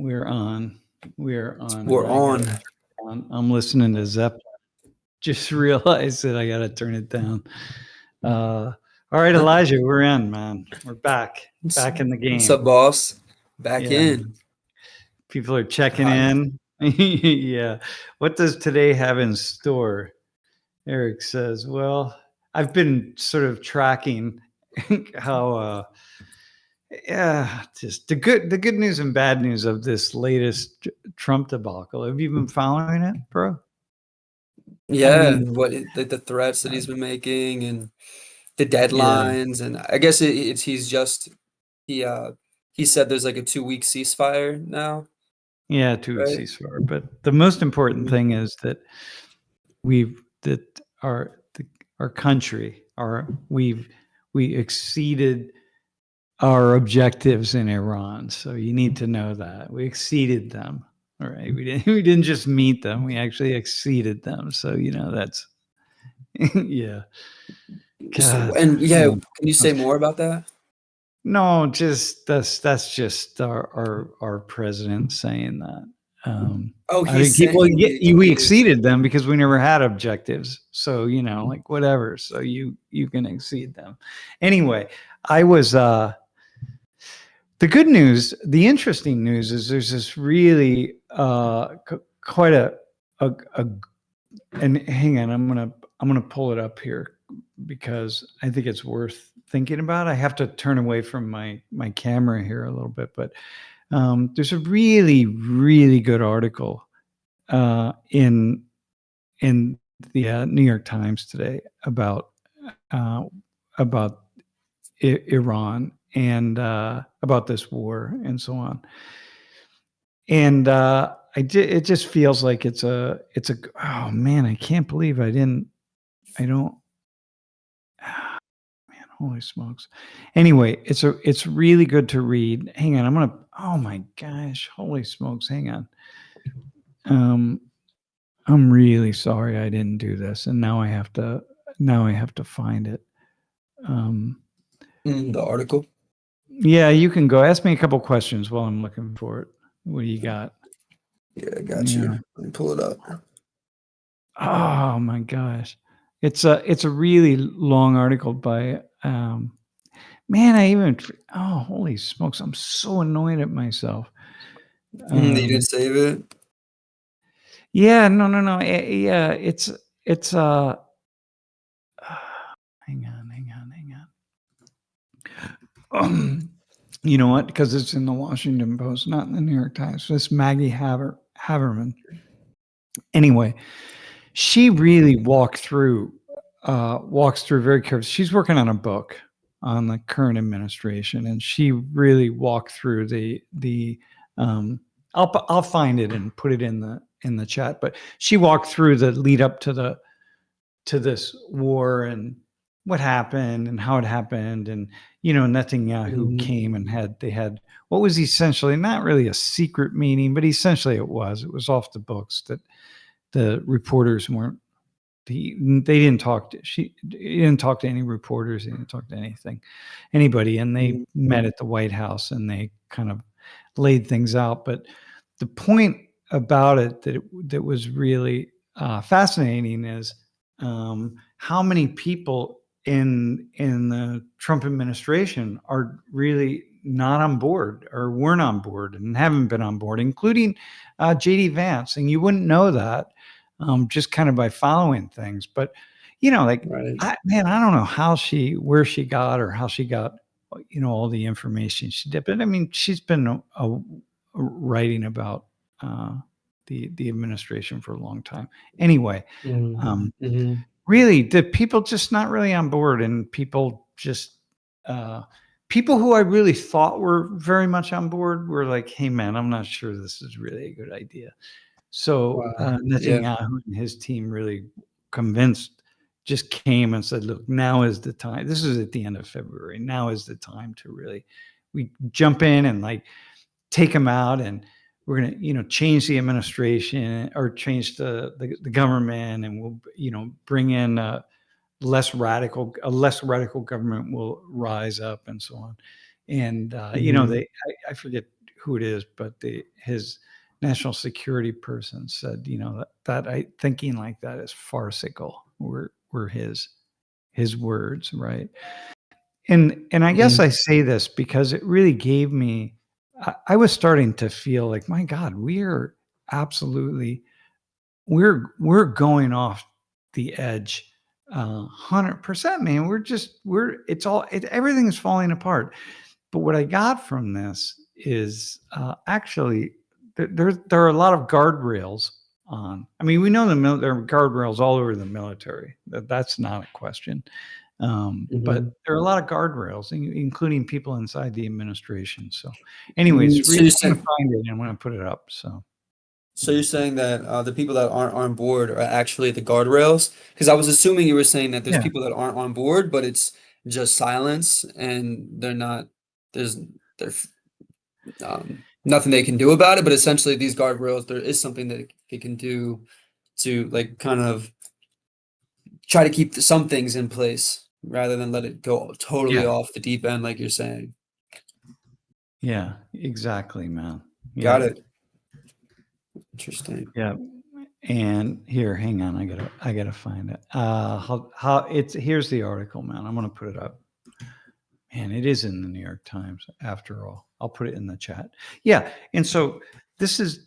We're on. We're on. We're on. I'm listening to Zeppelin. Just realized that I got to turn it down. All right, Elijah, we're in, man. We're back in the game. What's up, boss? Back in. People are checking in. Yeah. What does today have in store? Eric says, well, I've been sort of tracking how just the good news and bad news of this latest Trump debacle. Have you been following it, bro? Yeah, I mean, the threats that he's been making and the deadlines, and I guess he said there's like a 2-week ceasefire now. Yeah, 2-week ceasefire. But the most important thing is that our country, we exceeded our objectives in Iran. So you need to know that we exceeded them. All right. We didn't just meet them. We actually exceeded them. So, that's, yeah. God. And can you say more about that? No, just that's just our president saying that. We exceeded them because we never had objectives. So, like whatever. So you can exceed them. Anyway, I was, the good news, the interesting news is there's this really quite a and hang on, I'm gonna pull it up here because I think it's worth thinking about. I have to turn away from my camera here a little bit, but there's a really, really good article in the New York Times today about Iran and about this war and so on. And it just feels like it's a oh man, I can't believe man, holy smokes. Anyway, it's really good to read. Hang on, oh my gosh, holy smokes, hang on. I'm really sorry I didn't do this, and now I have to find it. The article? Yeah, you can go. Ask me a couple questions while I'm looking for it. What do you got? Yeah, I got you. Let me pull it up. Oh my gosh. It's a really long article by man, holy smokes, I'm so annoyed at myself. You didn't save it? Yeah, no. Yeah, it's hang on. You know what? Because it's in the Washington Post, not in the New York Times. So it's Maggie Haberman. Anyway, she really walks through very carefully. She's working on a book on the current administration, and she really walked through the I'll find it and put it in the chat. But she walked through the lead up to this war and what happened and how it happened, and Netanyahu came and they had what was essentially not really a secret meeting, but essentially it was off the books that the reporters weren't. He didn't talk to any reporters. He didn't talk to anybody, and they met at the White House and they kind of laid things out. But the point about it that was really fascinating is how many people in the Trump administration are really not on board or weren't on board and haven't been on board, including J.D. Vance. And you wouldn't know that just kind of by following things. But, I don't know where she got or how she got, all the information she did. But I mean, she's been writing about the administration for a long time. Anyway, really, the people just not really on board, and people just people who I really thought were very much on board were like, hey man, I'm not sure this is really a good idea. So Netanyahu and his team really just came and said, look, now is the time. This is at the end of February. Now is the time to we jump in and like take them out, and we're going to, change the administration or change the government, and we'll, bring in a less radical government will rise up and so on. And, I forget who it is, but his national security person said, that thinking like that is farcical. Were his words, right? And I guess I say this because it really gave me. I was starting to feel like, my God, we're going off the edge, 100%, man. Everything is falling apart. But what I got from this is actually there are a lot of guardrails on. I mean, we know there are guardrails all over the military. That's not a question. But there are a lot of guardrails, including people inside the administration. So, anyways, So I'm you're going to saying, find it and I'm going to put it up. So, you're saying that the people that aren't on board are actually the guardrails? Because I was assuming you were saying that there's yeah, people that aren't on board, but it's just silence, and they're not. There's nothing they can do about it. But essentially, these guardrails, there is something that they can do to like kind of try to keep some things in place rather than let it go totally yeah, off the deep end, like you're saying. yeah, exactly, man. Yeah, Got it. Interesting. yeah. And here, hang on, I gotta find it. Here's the article, man. I'm gonna put it up. And it is in the New York Times after all. I'll put it in the chat. Yeah, and so this is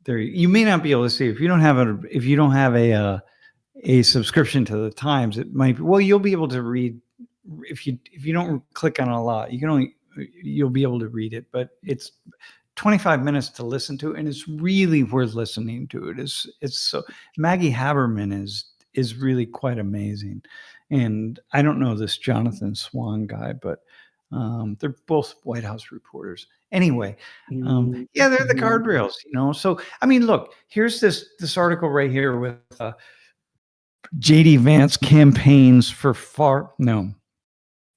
there. You may not be able to see if you don't have a subscription to the Times. It might be, well, you'll be able to read if you don't click on a lot. You'll be able to read it, but it's 25 minutes to listen to, and it's really worth listening to. It's so Maggie Haberman is really quite amazing. And I don't know this Jonathan Swan guy, but they're both White House reporters. Anyway, yeah, they're the guardrails, So, I mean, look, here's this article right here with J.D. Vance campaigns for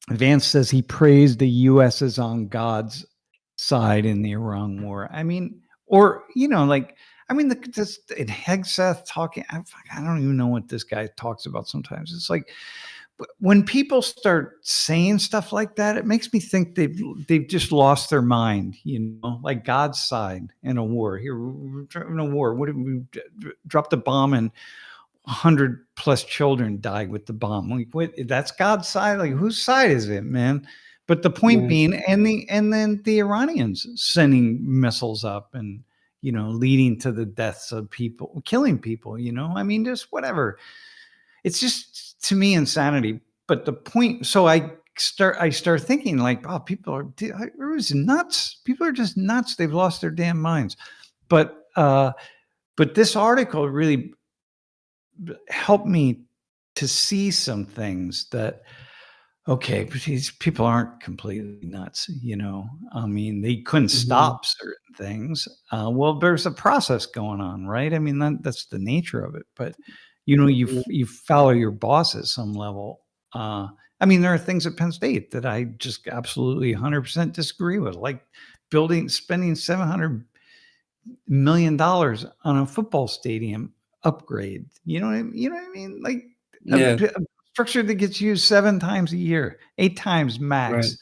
Vance says he praised the U.S. is on God's side in the Iran war. I mean, or this Hegseth talking. I don't even know what this guy talks about sometimes. It's like when people start saying stuff like that, it makes me think they've just lost their mind. Like God's side in a war. Here, we're in a war. What did we dropped a bomb and 100 plus children died with the bomb? Like, what? That's God's side. Like, whose side is it, man? But the point being, and then the Iranians sending missiles up and leading to the deaths of people, killing people. I mean, just whatever. It's just, to me, insanity. But the point, so I start thinking like, oh, people are nuts. People are just nuts. They've lost their damn minds. But this article really helped me to see some things that, okay, but these people aren't completely nuts, I mean, they couldn't stop certain things. Well, there's a process going on, right? I mean, that's the nature of it. But you follow your boss at some level. I mean, there are things at Penn State that I just absolutely 100% disagree with, like spending $700 million on a football stadium upgrade. You know what I mean? Like a structure that gets used 7 times a year, 8 times max.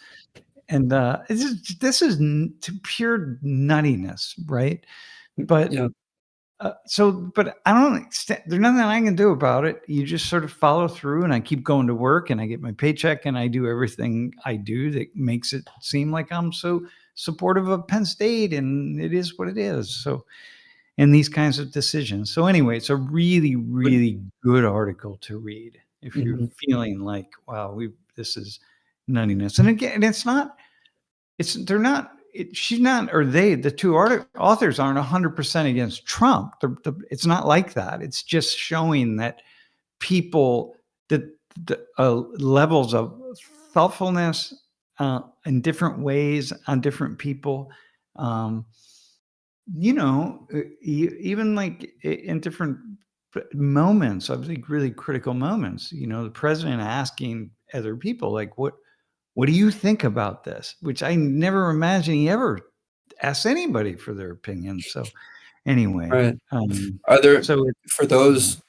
And this is pure nuttiness, right? But but I don't. There's nothing I can do about it. You just sort of follow through, and I keep going to work, and I get my paycheck, and I do everything I do that makes it seem like I'm so supportive of Penn State, and it is what it is. So, and these kinds of decisions. So anyway, it's a really, really good article to read if you're feeling like, wow, this is nuttiness. And again, she's not, or the two authors aren't 100% against Trump. It's not like that. It's just showing that people, the levels of thoughtfulness in different ways on different people, even like in different moments, I think really critical moments, the president asking other people, like, what do you think about this? Which I never imagined he ever asks anybody for their opinion. So anyway, Are there, so for those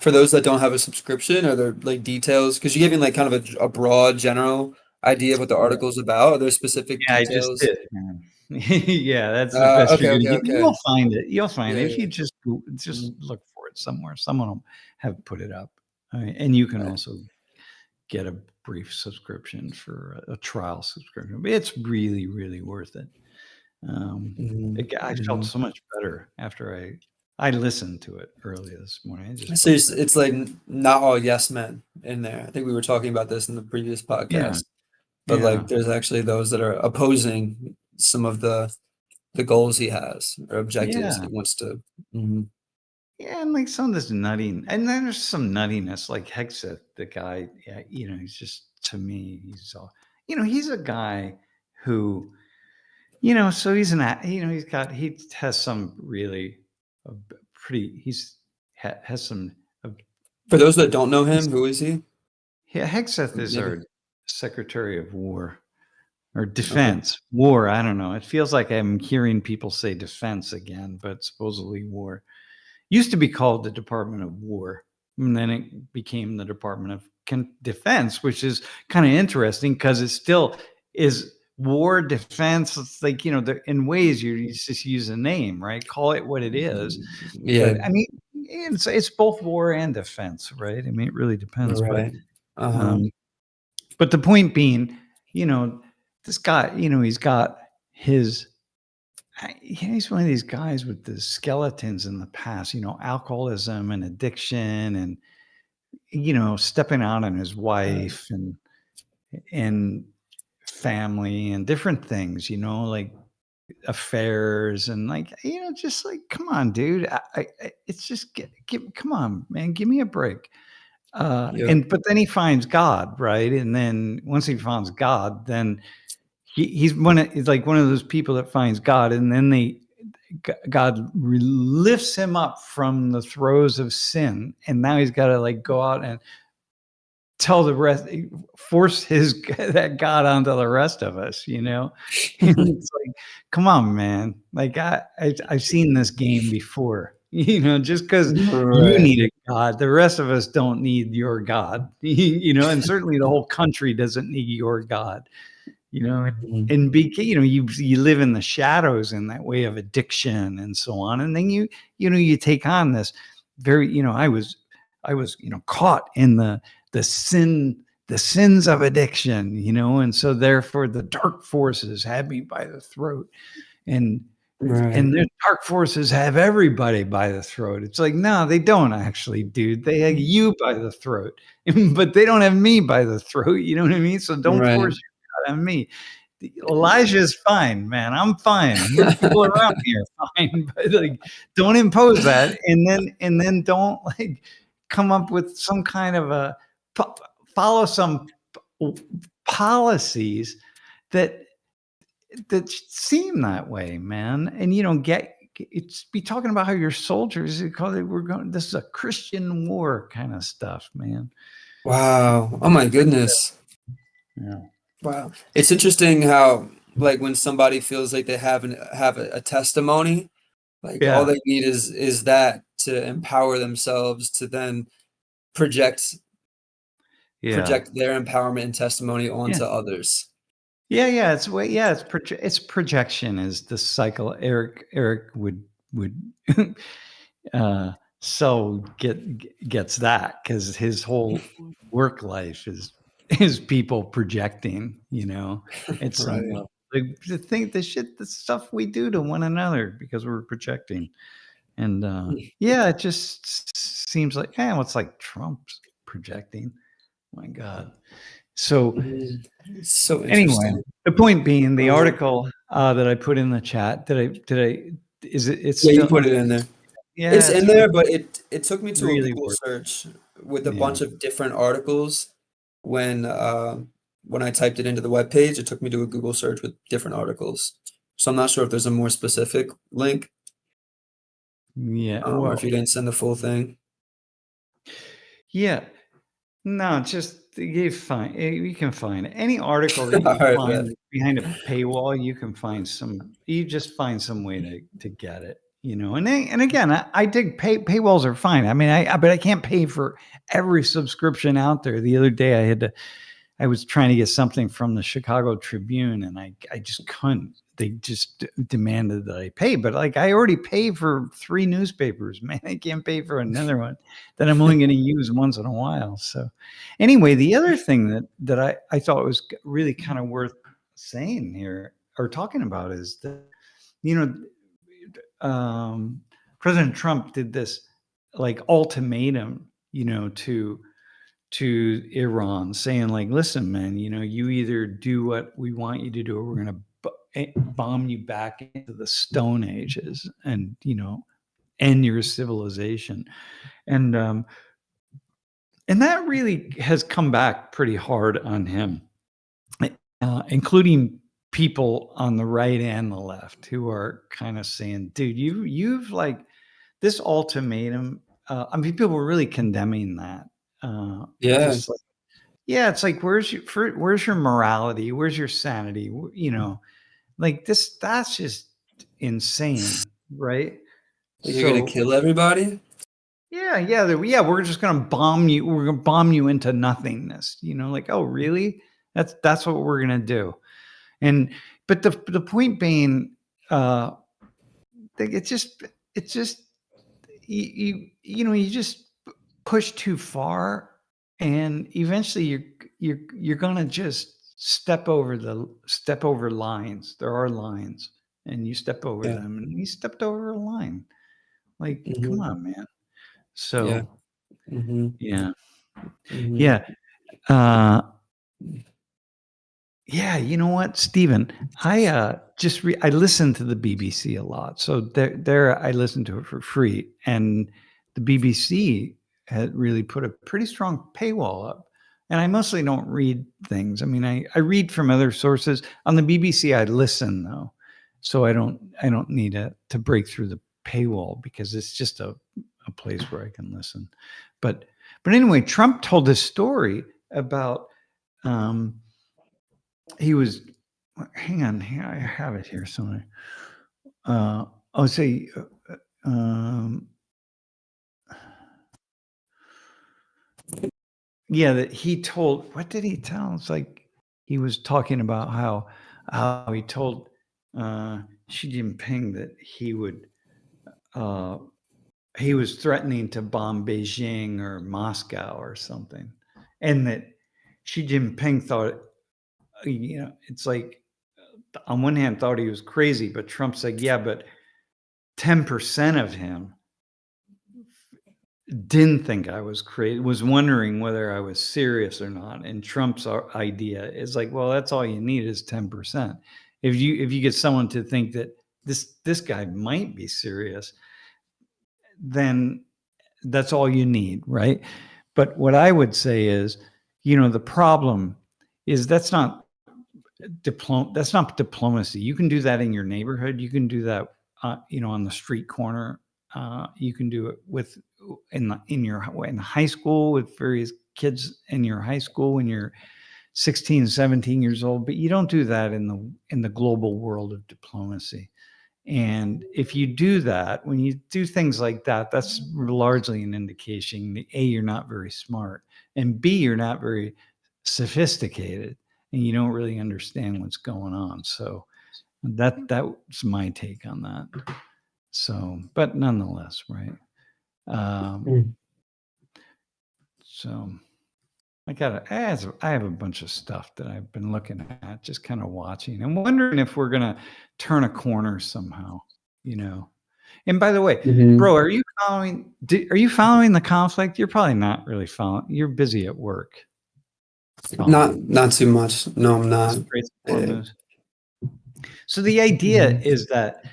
that don't have a subscription, are there like details? Because you're giving like kind of a broad general idea of what the Yeah. article's about? Are there specific Yeah, I just details? did, man. Yeah, that's the best Okay, you're gonna okay, get. okay. You'll find it. You'll find Yeah, it if yeah. you just just Mhm. look for it somewhere. Someone will have put it up, and you can Right. also get a brief subscription for a trial subscription. But it's really, really worth it. Mhm, I felt mhm. so much better after I listened to it early this morning. I just So felt better. it's like not all yes men in there. I think we were talking about this in the previous Yeah, podcast, but yeah, like there's actually those that are opposing some of the goals he has or objectives yeah. he wants to. Mhm. Yeah, and like some of this nutting, and then there's some nuttiness, like Hexeth, the guy. Yeah, he's just to me, he's all, he's a guy who, so he's he has some really pretty. Has some. Uh, For those that don't know he's, him, who is he? yeah, Hexeth is Maybe. our Secretary of War or Okay. Defense. War. I don't know. It feels like I'm hearing people say defense again, but supposedly war. Used to be called the Department of War, and then it became the Department of Defense, which is kind of interesting because it still is war defense. It's like, in ways you just use a name, right? Call it what it is. Yeah. But I mean, it's both war and defense, right? I mean, it really depends. Right. Uh-huh. Um, but the point being, you know, this guy, he's got his he's one of these guys with the skeletons in the past, alcoholism and addiction and, stepping out on his Right. wife and family and different things, like affairs and like, just like, come on, dude. It's just come on, man, give me a break. Yep. But then he finds God, right? And then once he finds God, then he's like one of those people that finds God, and then God lifts him up from the throes of sin, and now he's got to like go out and tell the rest, force that God onto the rest of us, And it's like, come on, man! Like I've seen this game before, Just because you Right. need a God, the rest of us don't need your God, and certainly the whole country doesn't need your God, and, Mhm. and be, you live in the shadows in that way of addiction and so on. And then you take on this very, I was, caught in the sins of addiction, and so therefore the dark forces had me by the throat. And Right. and the dark forces have everybody by the throat. It's like, no, they don't actually, dude. They have you by the throat, but they don't have me by the throat. You know what I mean? So don't Right. force your God on me. Elijah is fine, man. I'm fine. People around me are fine, but like, don't impose that, and then don't like come up with some kind of follow some policies that seem that way, man. And you don't get it's be talking about how your soldiers because we're going. This is a Christian war kind of stuff, man. Wow. Oh my goodness. Yeah, Wow. It's interesting how like when somebody feels like they have a testimony, like all yeah, they need is that to empower themselves to then project yeah, project their empowerment and testimony yeah. onto others. Yeah. It's way. Yeah, it's projection is the cycle. Eric would uh, so gets that because his whole work life is people projecting. At some Right. level. The thing, the stuff we do to one another because we're projecting. And yeah, it just seems like, it's like Trump's projecting. My God. So Mhm. It's so anyway, interesting. the point being, the Uh, article that I put in the chat, is it? It's yeah, you still, put it in there. It's yeah, in it's there, but it took me to a really Google worth. search with a Yeah, bunch of different articles when I typed it into the web page, it took me to a Google search with different articles. So I'm not sure if there's a more specific link, yeah. or if Well, you didn't send the full thing. yeah. No, just you find you can find any article that All you right, bet. find behind a paywall. You can find some. You just find some way to get it. And again, I dig paywalls are fine. I mean, but I can't pay for every subscription out there. The other day, I was trying to get something from the Chicago Tribune, and I just couldn't. They just demanded that I pay, but like I already pay for 3 newspapers, man. I can't pay for another one that I'm only going to use once in a while. So anyway, the other thing that I thought was really kind of worth saying here or talking about is that, President Trump did this like ultimatum, to Iran, saying like, listen, man, you either do what we want you to do, or we're going to bomb you back into the Stone Ages and, end your civilization. And that really has come back pretty hard on him, including people on the right and the left who are kind of saying, dude, you've like this ultimatum. I mean, people were really condemning that. Yeah. Just like, yeah, it's like, where's your morality? Where's your sanity? Like this, that's just insane, right? You're gonna kill everybody? Yeah, we're just gonna bomb you. We're gonna bomb you into nothingness. Like, oh, really? That's what we're gonna do. But the point being, it's just you just push too far, and eventually you're gonna just step over lines. There are lines, and you step over Yeah. them, and you stepped over a line. Like, come Mhm. on, man. Yeah. So Mhm. yeah, Mhm. yeah. Yeah, you know what, Stephen? I I listen to the BBC a lot, so there I listen to it for free, and the BBC had really put a pretty strong paywall up. And I mostly don't read things. I mean, I read from other sources. On the BBC, I listen though, so I don't need to break through the paywall because it's just a place where I can listen. But anyway, Trump told this story about. He was, hang on here, I have it here somewhere. I'll say, yeah, that he told, what did he tell? It's like he was talking about how he told Xi Jinping that he was threatening to bomb Beijing or Moscow or something, and that Xi Jinping thought, it's like on one hand thought he was crazy, but Trump said, yeah, but 10% of him didn't think I was crazy, was wondering whether I was serious or not. And Trump's idea is like, well, that's all you need is 10%. If you get someone to think that this guy might be serious, then that's all you need, right? But what I would say is, the problem is that's not diplomacy. You can do that in your neighborhood. You can do that, on the street corner. You can do it in high school with various kids in your high school when you're 16, 17 years old. But you don't do that in the global world of diplomacy. And if you do that, when you do things like that, that's largely an indication that A, you're not very smart, and B, you're not very sophisticated, and you don't really understand what's going on. So that's my take on that. So, but nonetheless, right? So I have a bunch of stuff that I've been looking at, just kind of watching and wondering if we're gonna turn a corner somehow, And by the way, bro, are you following the conflict? You're probably not really following. You're busy at work. Not too much. No, I'm not. So the idea is that,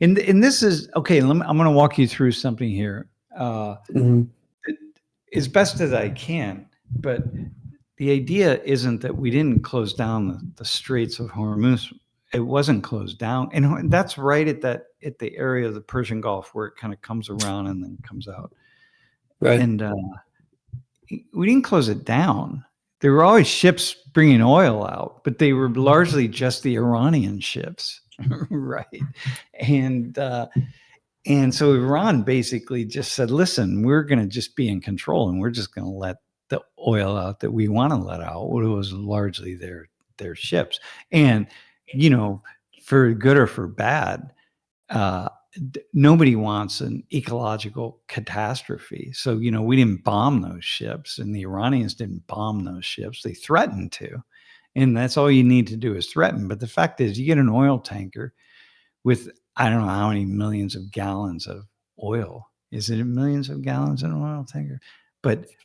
and this is okay. I'm going to walk you through something here, as best as I can. But the idea isn't that we didn't close down the Straits of Hormuz. It wasn't closed down, and that's right at the area of the Persian Gulf where it kind of comes around and then comes out. Right. And we didn't close it down. There were always ships bringing oil out, but they were largely just the Iranian ships, right? And so Iran basically just said, "Listen, we're going to just be in control, and we're just going to let the oil out that we want to let out. It was largely their ships. And, for good or for bad, nobody wants an ecological catastrophe. So, we didn't bomb those ships, and the Iranians didn't bomb those ships. They threatened to. And that's all you need to do is threaten. But the fact is, you get an oil tanker with, I don't know how many millions of gallons of oil. Is it millions of gallons in an oil tanker?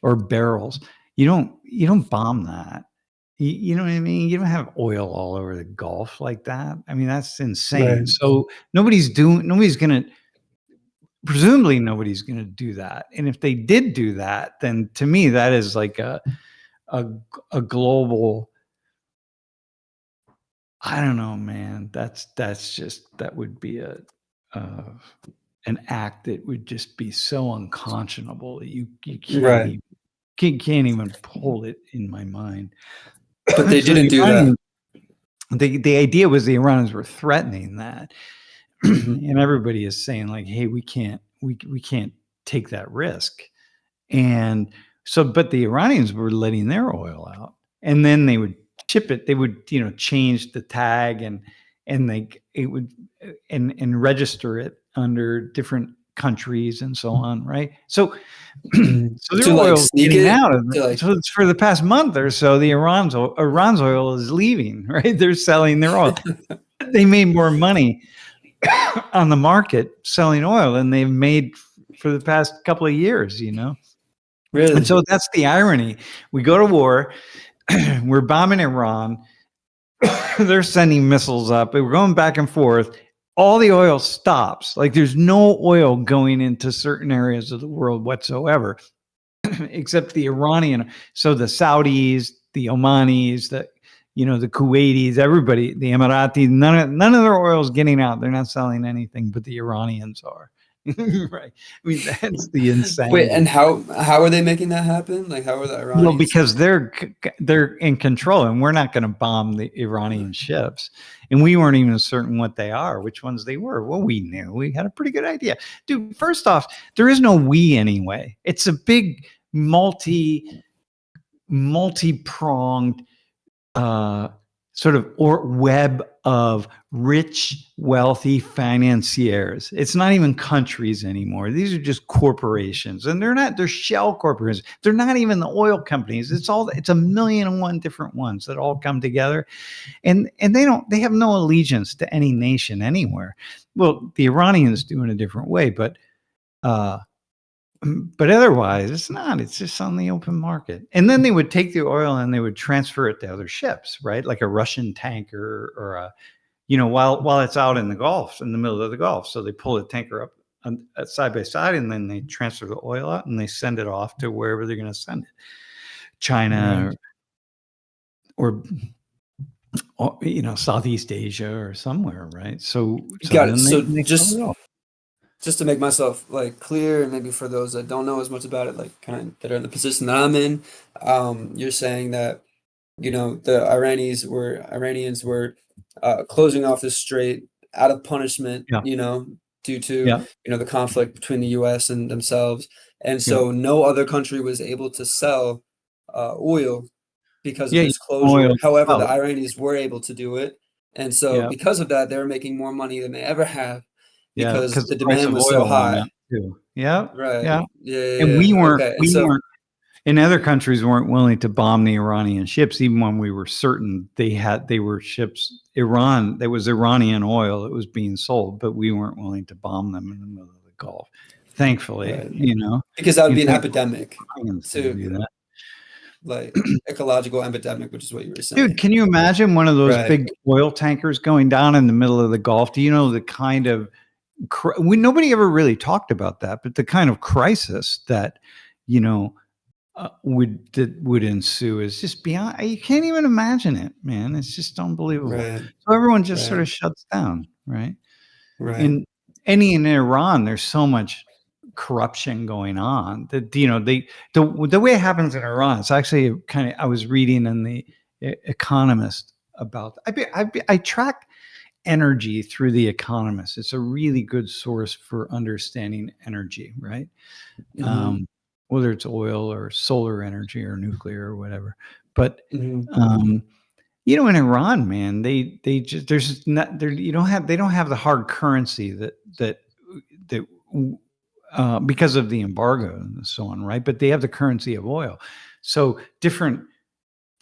Or barrels. You don't bomb that. You know what I mean? You don't have oil all over the Gulf like that. I mean, that's insane. Right. So presumably nobody's gonna do that. And if they did do that, then to me, that is like a global, I don't know, man. That would be an act that would just be so unconscionable that you Right. can't even pull it in my mind. But they So didn't do that. the idea was the Iranians were threatening that, Mhm. and everybody is saying like, "Hey, we can't take that risk." And so, but the Iranians were letting their oil out, and then they would ship it. They would, change the tag and it would and register it under different countries and so on, right? So, Mhm. so their To like oil's sneak getting it, out of to it. like So it's for the past month or so, the Iran's oil is leaving, right? They're selling their oil. They made more money on the market selling oil than they've made for the past couple of years, And really. so that's the irony. We go to war, we're bombing Iran, they're sending missiles up, we're going back and forth. All the oil stops. Like there's no oil going into certain areas of the world whatsoever, except the Iranian. So the Saudis, the Omanis, the Kuwaitis, everybody, the Emiratis, none of their oil is getting out. They're not selling anything, but the Iranians are. Right. I mean, that's the Wait, insanity. and how are they making that happen? Like, how are the Well, Iranians? because they're in control, and we're not going to bomb the Iranian ships, and we weren't even certain what they are, which ones they were. Well, we knew. We had a pretty good idea, dude. First off, there is no we anyway. It's a big multi-pronged sort of web of rich, wealthy financiers. It's not even countries anymore. These are just corporations, and they're shell corporations. They're not even the oil companies. It's a million and one different ones that all come together, and they have no allegiance to any nation anywhere. Well, the Iranians do in a different way, but otherwise it's not. It's just on the open market. And then they would take the oil and they would transfer it to other ships, right? Like a Russian tanker or while it's out in the Gulf, in the middle of the Gulf. So they pull the tanker up side by side, and then they transfer the oil out and they send it off to wherever they're going to send it, China Right. or Southeast Asia or somewhere, right? So Got it. then So they sell it off. just to make myself like clear, and maybe for those that don't know as much about it, like kind of that are in the position that I'm in, you're saying that the Iranians were closing off the strait out of punishment, Yeah, due to yeah, the conflict between the U.S. and themselves, and yeah, so no other country was able to sell oil because of yeah. this Oil closure. However, the out. Iranians were able to do it, and so Yeah, because of that, they were making more money than they ever have yeah, because because the the price demand of was so oil went up high. too. Yeah, Right. yeah. Yeah, yeah, And yeah. Okay. And we so, weren't, and other countries weren't willing to bomb the Iranian ships, even when we were certain they were ships. There was Iranian oil that was being sold, but we weren't willing to bomb them in the middle of the Gulf. Thankfully, right, because that would you'd be an think epidemic Iranians didn't do to that. like ecological epidemic, which is what you were Dude, saying. can you imagine one of those Right. big oil tankers going down in the middle of the Gulf? Do you know the kind of nobody ever really talked about that, but the kind of crisis that you know would ensue is just beyond. You can't even imagine it, man. It's just unbelievable. Right. So everyone just sort Right. of shuts down, right? Right. And in Iran, there's so much corruption going on that the way it happens in Iran. It's actually kind of, I was reading in the Economist about. I track energy through the Economist. It's a really good source for understanding energy, right? Mhm. whether it's oil or solar energy or nuclear or whatever. But Mhm. you know, in Iran, man, they just there's not there you don't have they don't have the hard currency that because of the embargo and so on, right? But they have the currency of oil. So different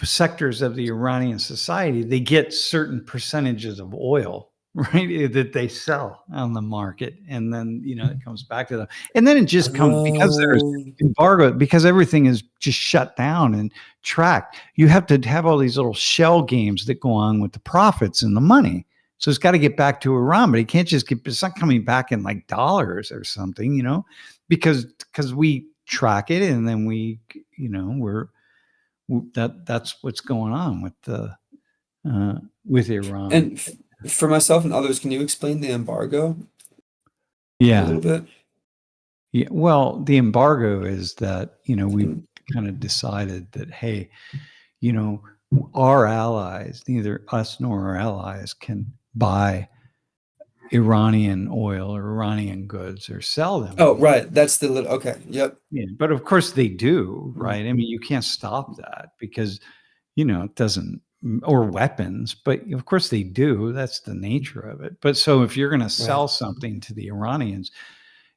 sectors of the Iranian society, they get certain percentages of oil, right, that they sell on the market, and then it comes back to them, and then it just comes because there's Oh, embargo, because everything is just shut down and tracked. You have to have all these little shell games that go on with the profits and the money. So it's got to get back to Iran, but it can't just get. It's not coming back in like dollars or something, because we track it, and then that's what's going on with Iran. and for myself and others, can you explain the embargo a Yeah. little bit? Yeah. Well, the embargo is that, we've Mhm. kind of decided that, hey, our allies, neither us nor our allies can buy Iranian oil or Iranian goods or sell them Oh, anymore. right. That's the little, okay. Yep. Yeah, but of course they do, Mhm. right? I mean, you can't stop that because, it doesn't, or weapons, but of course they do. That's the nature of it. But so if you're going to sell Right. something to the Iranians,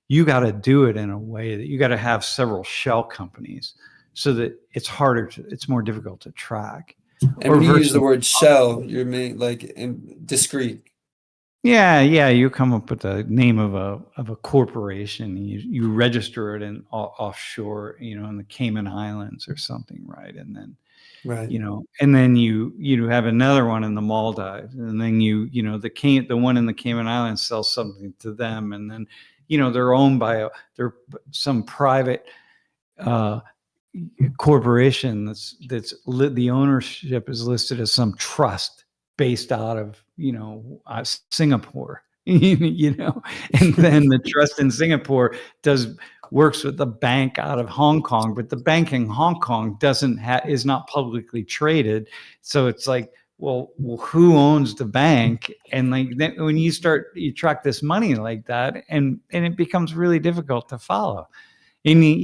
you got to do it in a way that you got to have several shell companies so that it's more difficult to track. And Or when you use the virtually word shell, impossible. you're like discreet. Yeah, yeah, you come up with the name of a corporation, you register it in offshore, in the Cayman Islands or something, right? And then Right. you have another one in the Maldives, and then the one in the Cayman Islands sells something to them, and then they're owned by they're some private uh, corporation the ownership is listed as some trust based out of Singapore, and then the trust in Singapore works with the bank out of Hong Kong, but the bank in Hong Kong is not publicly traded. So it's like, well, who owns the bank? And like then when you track this money like that, and it becomes really difficult to follow. And Right.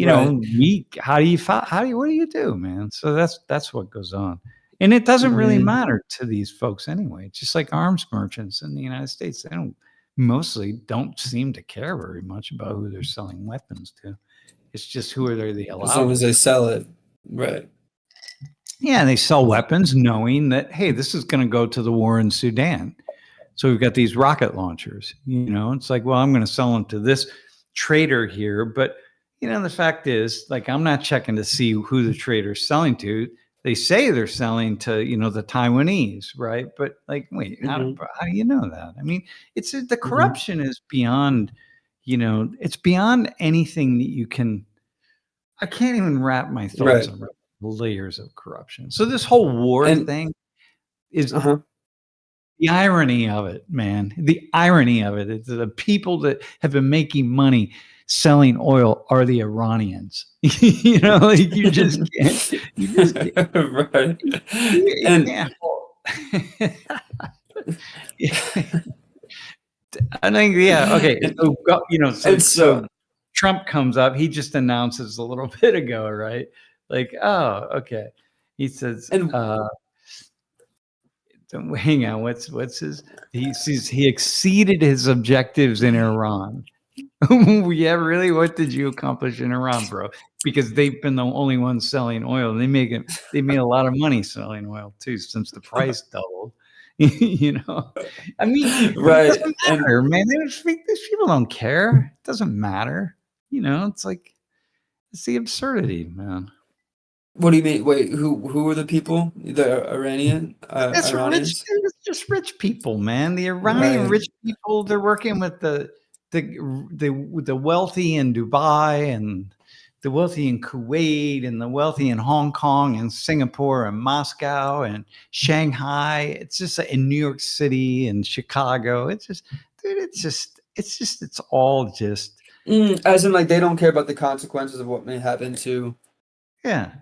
what do you do, man? So that's what goes on. And it doesn't really Mhm. matter to these folks anyway. It's just like arms merchants in the United States. They don't seem to care very much about who they're selling weapons to. It's just who are they As long allowed as to they sell. sell it. Right. Yeah, they sell weapons knowing that, hey, this is going to go to the war in Sudan. So we've got these rocket launchers, it's like, well, I'm going to sell them to this trader here. But, the fact is, like, I'm not checking to see who the trader's selling to. They say they're selling to, the Taiwanese, right? But like, wait, Mhm. how do you know that? I mean, the Mhm. corruption is beyond, it's beyond anything that I can't even wrap my thoughts Right. around the layers of corruption. So this whole war And thing is uh-huh. the irony of it, man. The irony of it is that the people that have been making money selling oil are the Iranians. Like you just can't, Right. you And can't. I think, yeah, okay. and, So, and so so Trump comes up. He just announces a little bit ago, right? Like, oh, okay. He says, and hang on, what's his? He says he exceeded his objectives in Iran. Yeah, really? What did you accomplish in Iran, bro? Because they've been the only ones selling oil. They made a lot of money selling oil too, since the price doubled. I mean, but it right. doesn't And matter, man. These people don't care. It doesn't matter. It's like it's the absurdity, man. what do you mean? Wait, who are the people? The Iranians? It's just rich people, man. The Iranian Right. rich people, they're working with the wealthy in Dubai and the wealthy in Kuwait and the wealthy in Hong Kong and Singapore and Moscow and Shanghai. It's just in New York City and Chicago. It's just, dude, it's all just, As in, like, they don't care about the consequences of what may happen to. yeah.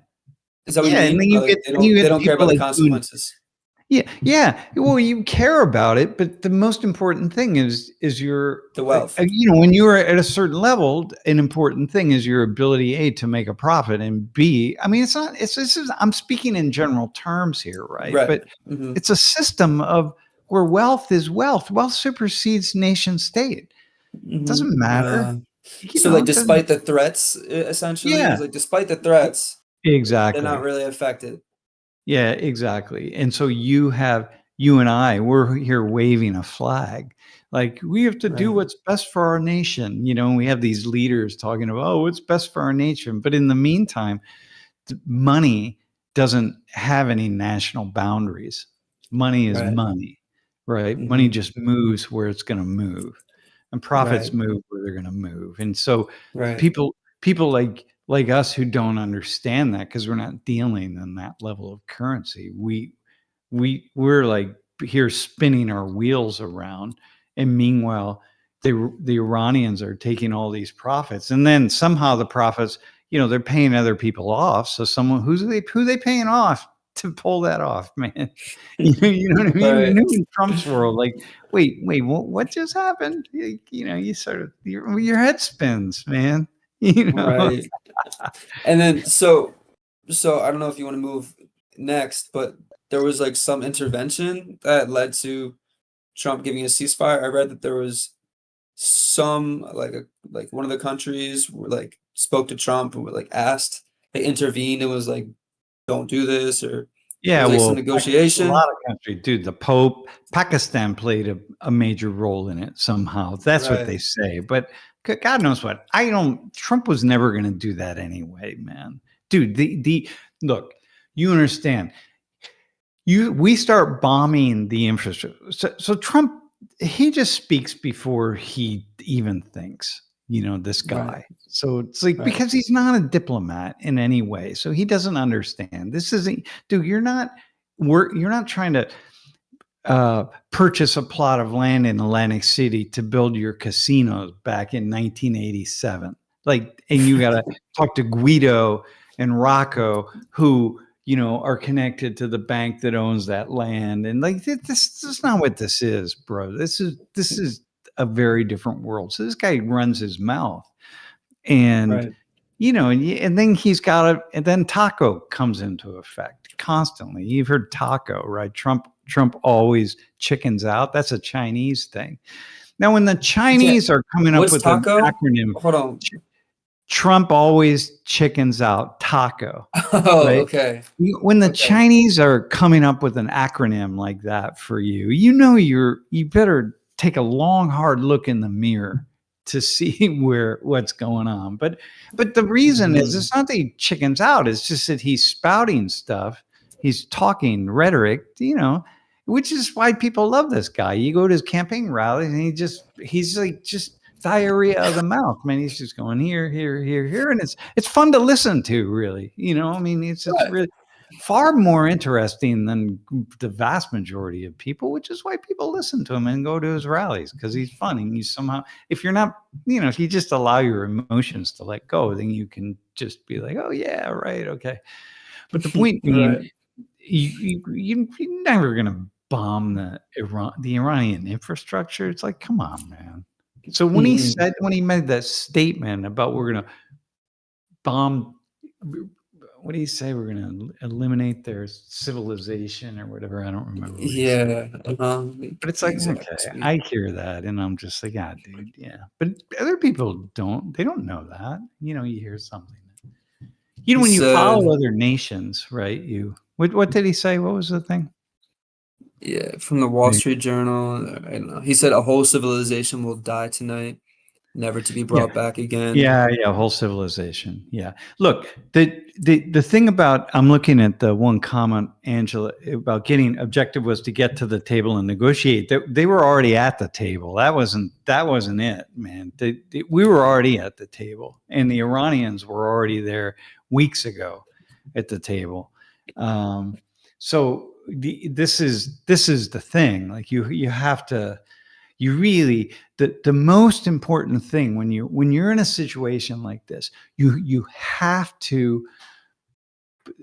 Is that what you Yeah. And mean? then Or like you they get don't care people about the like consequences. Yeah. Well, you care about it, but the most important thing is your The wealth. when you are at a certain level, an important thing is your ability A, to make a profit, and B, I mean, I'm speaking in general terms here, right? Right. But it's a system of where wealth is wealth. Wealth supersedes nation state. Doesn't matter. So like, It doesn't. despite the threats, essentially, Yeah, it's like despite the threats, they're not exactly. really affected. Yeah, exactly. And so you and I, we're here waving a flag. Like, we have to do Right. what's best for our nation, and we have these leaders talking about, oh, what's best for our nation. But in the meantime, money doesn't have any national boundaries. Money is Right. money, right? Money Mm-hmm. just moves where it's going to move, and profits Right. move where they're going to move. And so Right. people like us who don't understand that, because we're not dealing in that level of currency, we're like here spinning our wheels around, and meanwhile the Iranians are taking all these profits, and then somehow the profits, they're paying other people off. So someone who they paying off to pull that off, man? You know what I mean? Right. New in Trump's world, like, wait, what just happened? You sort of your head spins, man. Right. And then so I don't know if you want to move next, but there was like some intervention that led to Trump giving a ceasefire. I read that there was some like one of the countries were like spoke to Trump and were like asked, they intervened and was like, don't do this, or there Yeah, was like some well, a negotiation. lot of countries, dude. The Pope, Pakistan played a major role in it somehow. That's what they Right. say. But God knows what. Trump was never going to do that anyway, man. Dude, the look, you understand. We start bombing the infrastructure. So Trump, he just speaks before he even thinks, this Right. guy. So it's like, Right. because he's not a diplomat in any way. So he doesn't understand. This isn't, dude, you're not trying to purchase a plot of land in Atlantic City to build your casinos back in 1987. Like, and you got to talk to Guido and Rocco, who are connected to the bank that owns that land, and like, this is not what this is, bro. This is a very different world. So this guy runs his mouth, and Right. and then he's got a, and then Taco comes into effect constantly. You've heard Taco, right? Trump always chickens out. That's a Chinese thing. Now, when the Yeah. Chinese are coming up What's with an taco? acronym, Hold on. Trump always chickens out. Taco, Oh, right? okay. When the Okay. Chinese are coming up with an acronym like that for you, you better take a long, hard look in the mirror to see what's going on. But the reason is, it's not that he chickens out. It's just that he's spouting stuff. He's talking rhetoric, which is why people love this guy. You go to his campaign rallies, and he's like just diarrhea of the mouth, man. He's just going here, here, here, here, and it's fun to listen to, really. I mean, it's Right. really far more interesting than the vast majority of people, which is why people listen to him and go to his rallies, because he's funny. And you somehow, if you're not, if you just allow your emotions to let go, then you can just be like, oh yeah, right, okay. But the point being, Right. you're never gonna bomb the Iranian infrastructure. It's like, come on, man. So when he made that statement about, we're gonna bomb, what do you say? We're gonna eliminate their civilization or whatever. I don't remember what he said. Yeah. But it's like, okay, I hear that, and I'm just like, yeah, dude, yeah. But other people don't. They don't know that. You hear something. He When you follow said, other nations, right? What did he say? What was the thing? yeah, from the Wall Street Journal. I don't know. He said a whole civilization will die tonight, never to be Yeah. brought back again. Yeah, whole civilization. Yeah. Look, the thing about, I'm looking at the one comment, Angela, about getting objective was to get to the table and negotiate. They were already at the table. That wasn't it, man. We were already at the table, and the Iranians were already there weeks ago at the table. So this is the thing. Like, you have to. You really, the most important thing when you're in a situation like this, you have to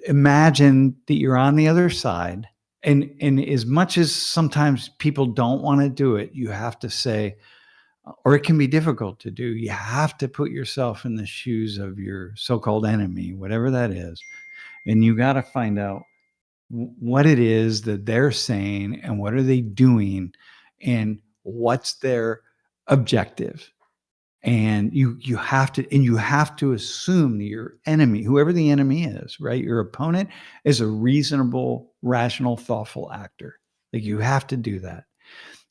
imagine that you're on the other side, And as much as sometimes people don't want to do it, you have to say, or it can be difficult to do, you have to put yourself in the shoes of your so-called enemy, whatever that is. And you got to find out what it is that they're saying and what are they doing and what's their objective. And you have to assume that your enemy, whoever the enemy is, right? Your opponent is a reasonable, rational, thoughtful actor. Like, you have to do that.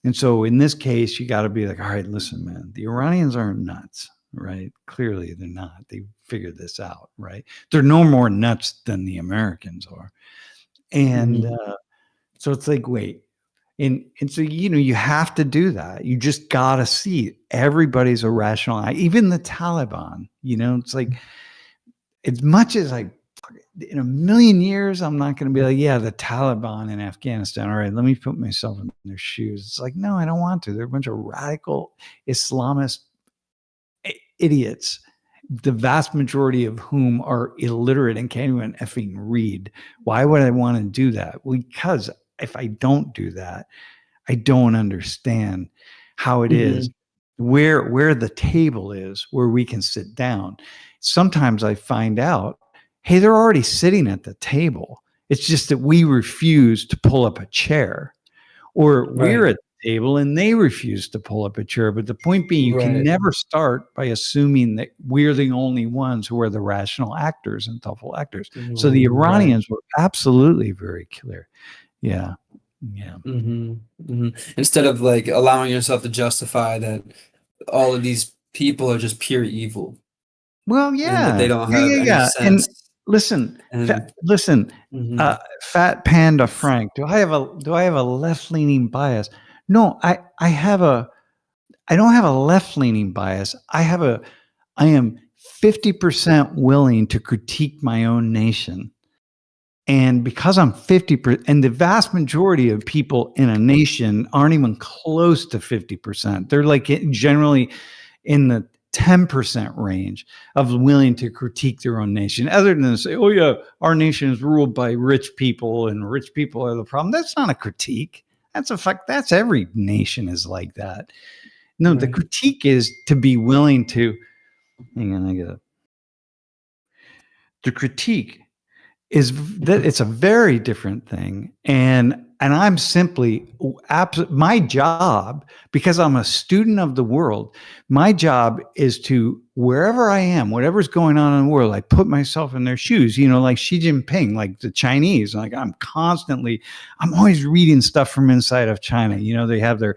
And so in this case, you got to be like, all right, listen, man, the Iranians aren't nuts, right? Clearly they're not. They figured this out, right? They're no more nuts than the Americans are. And so it's like, wait. And so, you have to do that. You just got to see everybody's a rational, even the Taliban, it's like, as much as in a million years, I'm not going to be like, yeah, the Taliban in Afghanistan. All right, let me put myself in their shoes. It's like, no, I don't want to. They're a bunch of radical Islamist idiots, the vast majority of whom are illiterate and can't even effing read. Why would I want to do that? Well, because if I don't do that, I don't understand how it is, where the table is, where we can sit down. Sometimes I find out, hey, they're already sitting at the table. It's just that we refuse to pull up a chair, or we're at the table and they refuse to pull up a chair. But the point being, you can never start by assuming that we're the only ones who are the rational actors and thoughtful actors. So the Iranians were absolutely very clear. Yeah. Yeah. Instead of like allowing yourself to justify that all of these people are just pure evil. Well, And yeah. that they don't have any sense. And listen, Fat Panda Frank, do I have a left-leaning bias? No, I don't have a left-leaning bias. I am 50% willing to critique my own nation. And because I'm 50%, and the vast majority of people in a nation aren't even close to 50%. They're like generally in the 10% range of willing to critique their own nation, other than to say, oh yeah, our nation is ruled by rich people and rich people are the problem. That's not a critique. That's a fact. That's every nation is like that. No, the critique is to be willing to, hang on, the critique is that it's a very different thing. And I'm simply my job, because I'm a student of the world, my job is to, wherever I am, whatever's going on in the world, I put myself in their shoes, like Xi Jinping, like the Chinese, like I'm always reading stuff from inside of China. They have their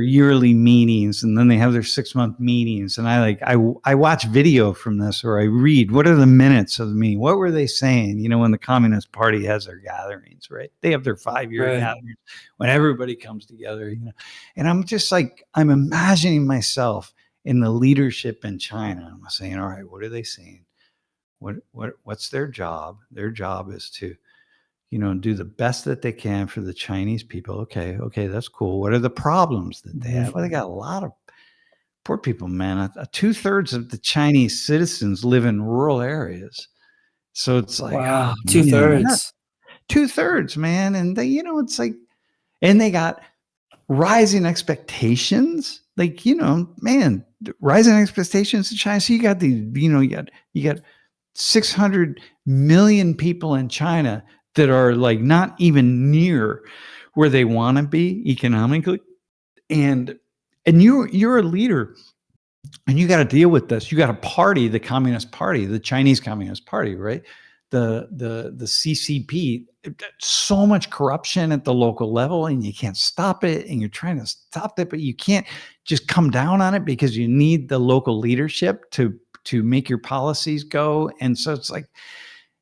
yearly meetings, and then they have their 6-month meetings. And I watch video from this, or I read, what are the minutes of the meeting? What were they saying? When the Communist Party has their gatherings, right? They have their 5-year gatherings when everybody comes together, and I'm just like, I'm imagining myself in the leadership in China. I'm saying, all right, what are they saying? What's their job? Their job is to do the best that they can for the Chinese people. Okay, that's cool. What are the problems that they have? Well, they got a lot of poor people, man. 2/3 of the Chinese citizens live in rural areas. So it's like, wow, 2/3. 2/3, man. And they, it's like, and they got rising expectations. Like, man, rising expectations in China. So you got these, you got 600 million people in China that are like not even near where they want to be economically. And you're a leader, and you got to deal with this. You got a party, the Communist Party, the Chinese Communist Party, right? The CCP, so much corruption at the local level, and you can't stop it, and you're trying to stop it, but you can't just come down on it because you need the local leadership to make your policies go. And so it's like,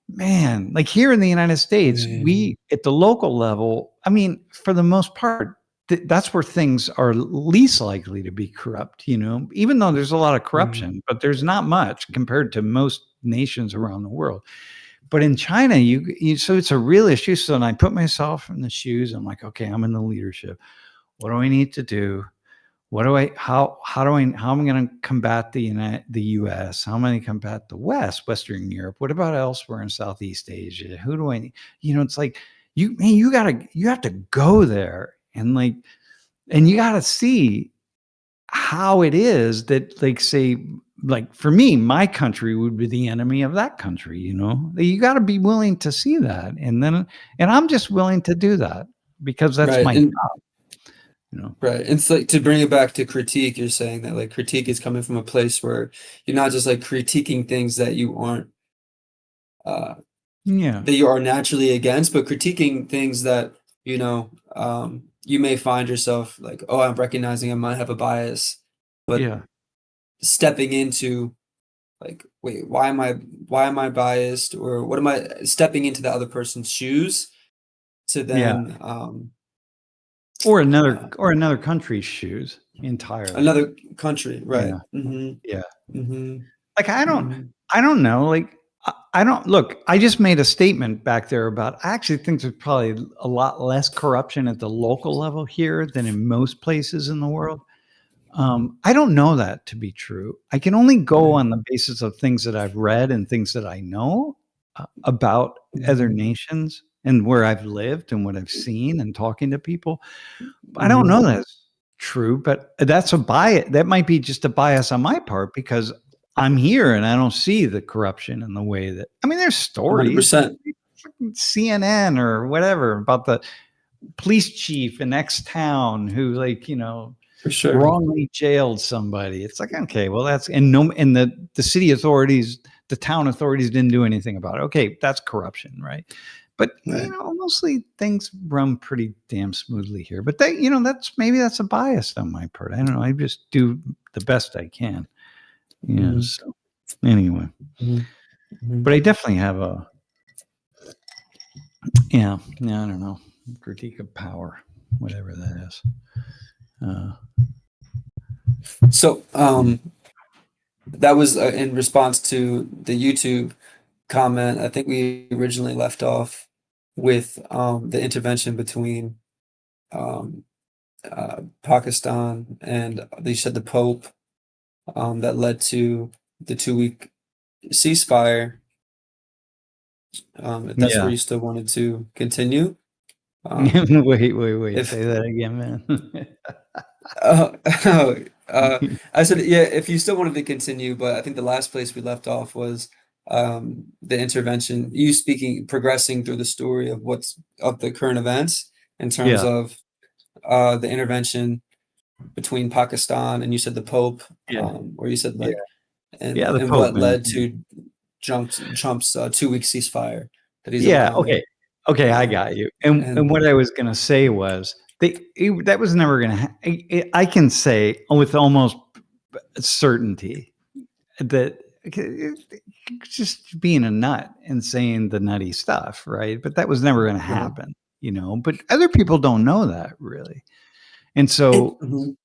man, like here in the United States, we at the local level, I mean, for the most part, that's where things are least likely to be corrupt, even though there's a lot of corruption, but there's not much compared to most nations around the world. But in China, so it's a real issue. So then I put myself in the shoes. I'm like, okay, I'm in the leadership. What do I need to do? how am I going to combat the US? How am I going to combat the West, Western Europe? What about elsewhere in Southeast Asia? Who do I need? It's like you have to go there and you got to see how it is that, like, say, like for me, my country would be the enemy of that country. You got to be willing to see that, and I'm just willing to do that because that's Right. my And job. right. It's like, to bring it back to critique, you're saying that like critique is coming from a place where you're not just like critiquing things that you aren't Yeah, that you are naturally against, but critiquing things that you may find yourself like, oh, I'm recognizing I might have a bias, but yeah, stepping into like, wait, why am I biased, or what am I stepping into the other person's shoes to yeah. then Or uh, another country's shoes entirely. another country, right? Yeah, yeah. Mm-hmm. Like Mm-hmm. I don't know. Like I don't look. I just made a statement back there about. I actually think there's probably a lot less corruption at the local level here than in most places in the world. I don't know that to be true. I can only go Right. on the basis of things that I've read and things that I know about other Mm-hmm. nations and where I've lived and what I've seen and talking to people. I don't Mm-hmm. know that's true, but that's a bias. That might be just a bias on my part because I'm here and I don't see the corruption in the way that. I mean, there's stories, 100%. CNN or whatever, about the police chief in X town who, For sure. wrongly jailed somebody. It's like, okay, well, and the city authorities, the town authorities didn't do anything about it. Okay, that's corruption, right? But Right. mostly things run pretty damn smoothly here. But that's a bias on my part. I don't know. I just do the best I can. Mm-hmm. So anyway, Mm-hmm. but I definitely have I don't know, critique of power, whatever that is. So that was in response to the YouTube comment. I think we originally left off with the intervention between Pakistan and, they said, the Pope, that led to the 2-week ceasefire. If that's where Yeah. you still wanted to continue. Wait. If Say that again, man. uh, I said, yeah, if you still wanted to continue, but I think the last place we left off was the intervention, you progressing through the story of the current events in terms Yeah. of the intervention between Pakistan and, you said, the Pope, Yeah. or you said Yeah. like, Yeah. The and Pope, what man. led to Trump's 2-week ceasefire that he's Yeah. implementing. Okay. I got you. And And what I was going to say was that was never going to, I can say with almost certainty that just being a nut and saying the nutty stuff, right? But that was never going to right. happen, but other people don't know that really. And so, Mhm.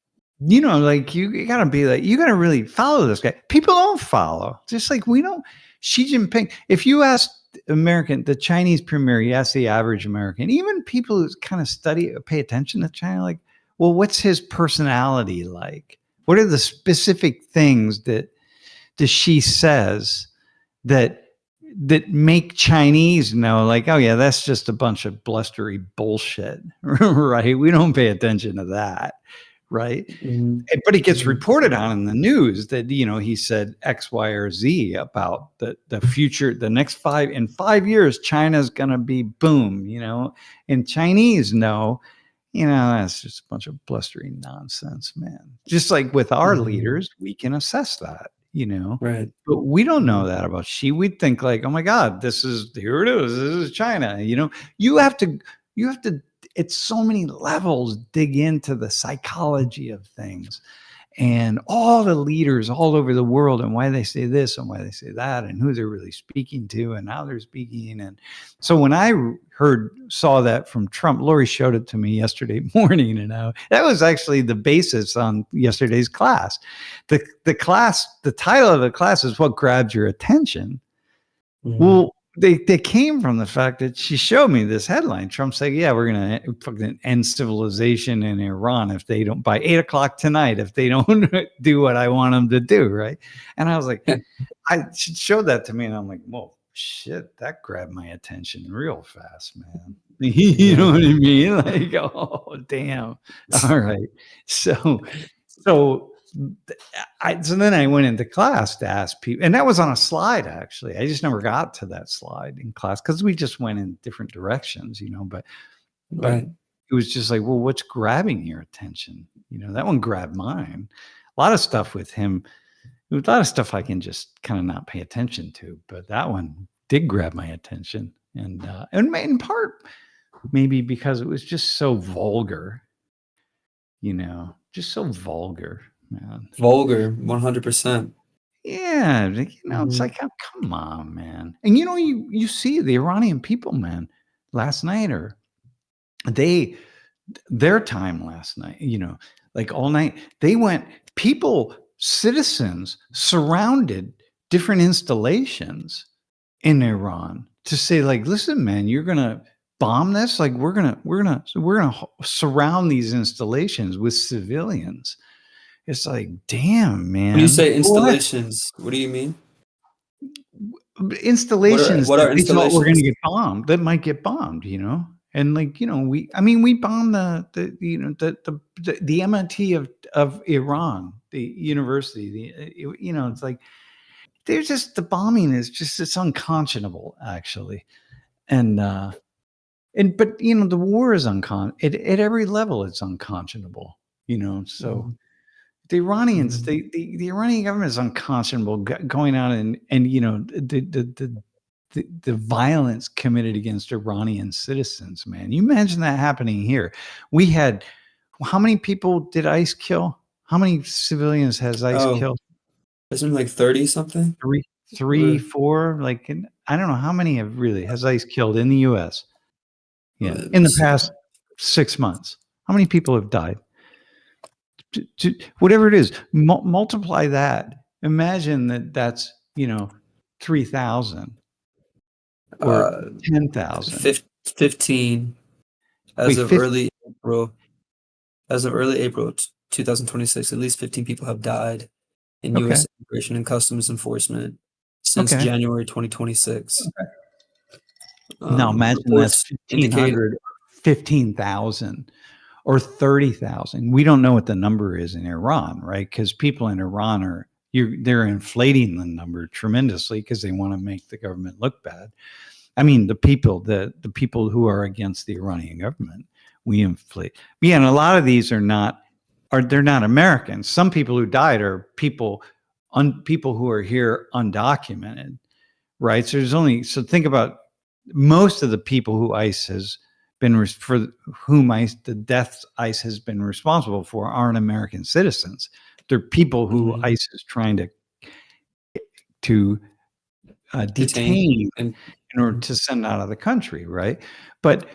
like you gotta be like, you gotta really follow this guy. People don't follow, just like we don't. Xi Jinping, if you ask the Chinese premier, you ask the average American, even people who kind of pay attention to China, like, well, what's his personality like? What are the specific things that Xi says that make Chinese know, like, oh yeah, that's just a bunch of blustery bullshit, right? We don't pay attention to that, right? Mhm. But it gets Mhm. reported on in the news that he said X, Y, or Z about the future, the next 5 years, China's gonna be boom, and Chinese know, that's just a bunch of blustering nonsense, man. Just like with our Mhm. leaders, we can assess that, Right. but we don't know Mhm. that about Xi. We'd think like, oh my God, here it is. This is China. You have to, at so many levels, dig into the psychology of things and all the leaders all over the world and why they say this and why they say that and who they're really speaking to and how they're speaking. And so when I saw that from Trump, Laurie showed it to me yesterday morning, and that was actually the basis on yesterday's class. The title of the class is What Grabs Your Attention. Mhm. Well, they came from the fact that she showed me this headline. Trump saying, "Yeah, we're gonna fucking end civilization in Iran if they don't by 8 o'clock tonight if they don't do what I want them to do." Right? And I was like, she showed that to me, and I'm like, "Whoa, shit!" That grabbed my attention real fast, man. You know what I mean? Like, oh, damn. All right. So so then I went into class to ask people, and that was on a slide actually. I just never got to that slide in class because we just went in different directions, but Right. it was just like, well, what's grabbing your attention? That one grabbed mine. A lot of stuff with him, a lot of stuff I can just kind of not pay attention to, but that one did grab my attention, and in part maybe because it was just so vulgar, just so vulgar. Man. Vulgar, 100%. Yeah, it's like, oh, come on, man. And you see the Iranian people, man, last night their time last night, like all night, citizens surrounded different installations in Iran to say, like, listen, man, you're gonna bomb this, like we're gonna surround these installations with civilians. It's like, damn, man. When you say installations, what do you mean? Installations What that are they thought were going to installations? get bombed, that might get bombed, and like, we bombed the MIT of Iran, the university, it's like, there's just, the bombing is just, it's unconscionable actually. And but the war is at every level, it's unconscionable, so the Iranians, the Iranian government is unconscionable, going out and the violence committed against Iranian citizens, man. You imagine that happening here. We had, how many people did ICE kill? How many civilians has ICE killed? Isn't it like 30 something? Three, four, like, I don't know how many has ICE killed in the US. Yeah, in the past 6 months. How many people have died? Whatever it is, multiply that. Imagine that's 3,000 or 10,000. 15 as of early April. As of early April 2026, at least 15 people have died in U.S. Immigration and Customs Enforcement since January 2026. Now imagine that's 1,500, 15,000. Or 30,000. We don't know what the number is in Iran, right? Because people in Iran they're inflating the number tremendously because they want to make the government look bad. I mean, the people who are against the Iranian government, we inflate. Yeah, and a lot of these they're not Americans. Some people who died are people who are here undocumented, right? So think about most of the people who ICE has been for whom the deaths ICE has been responsible for aren't American citizens. They're people who ICE is trying to detain in order to send out of the country, right? But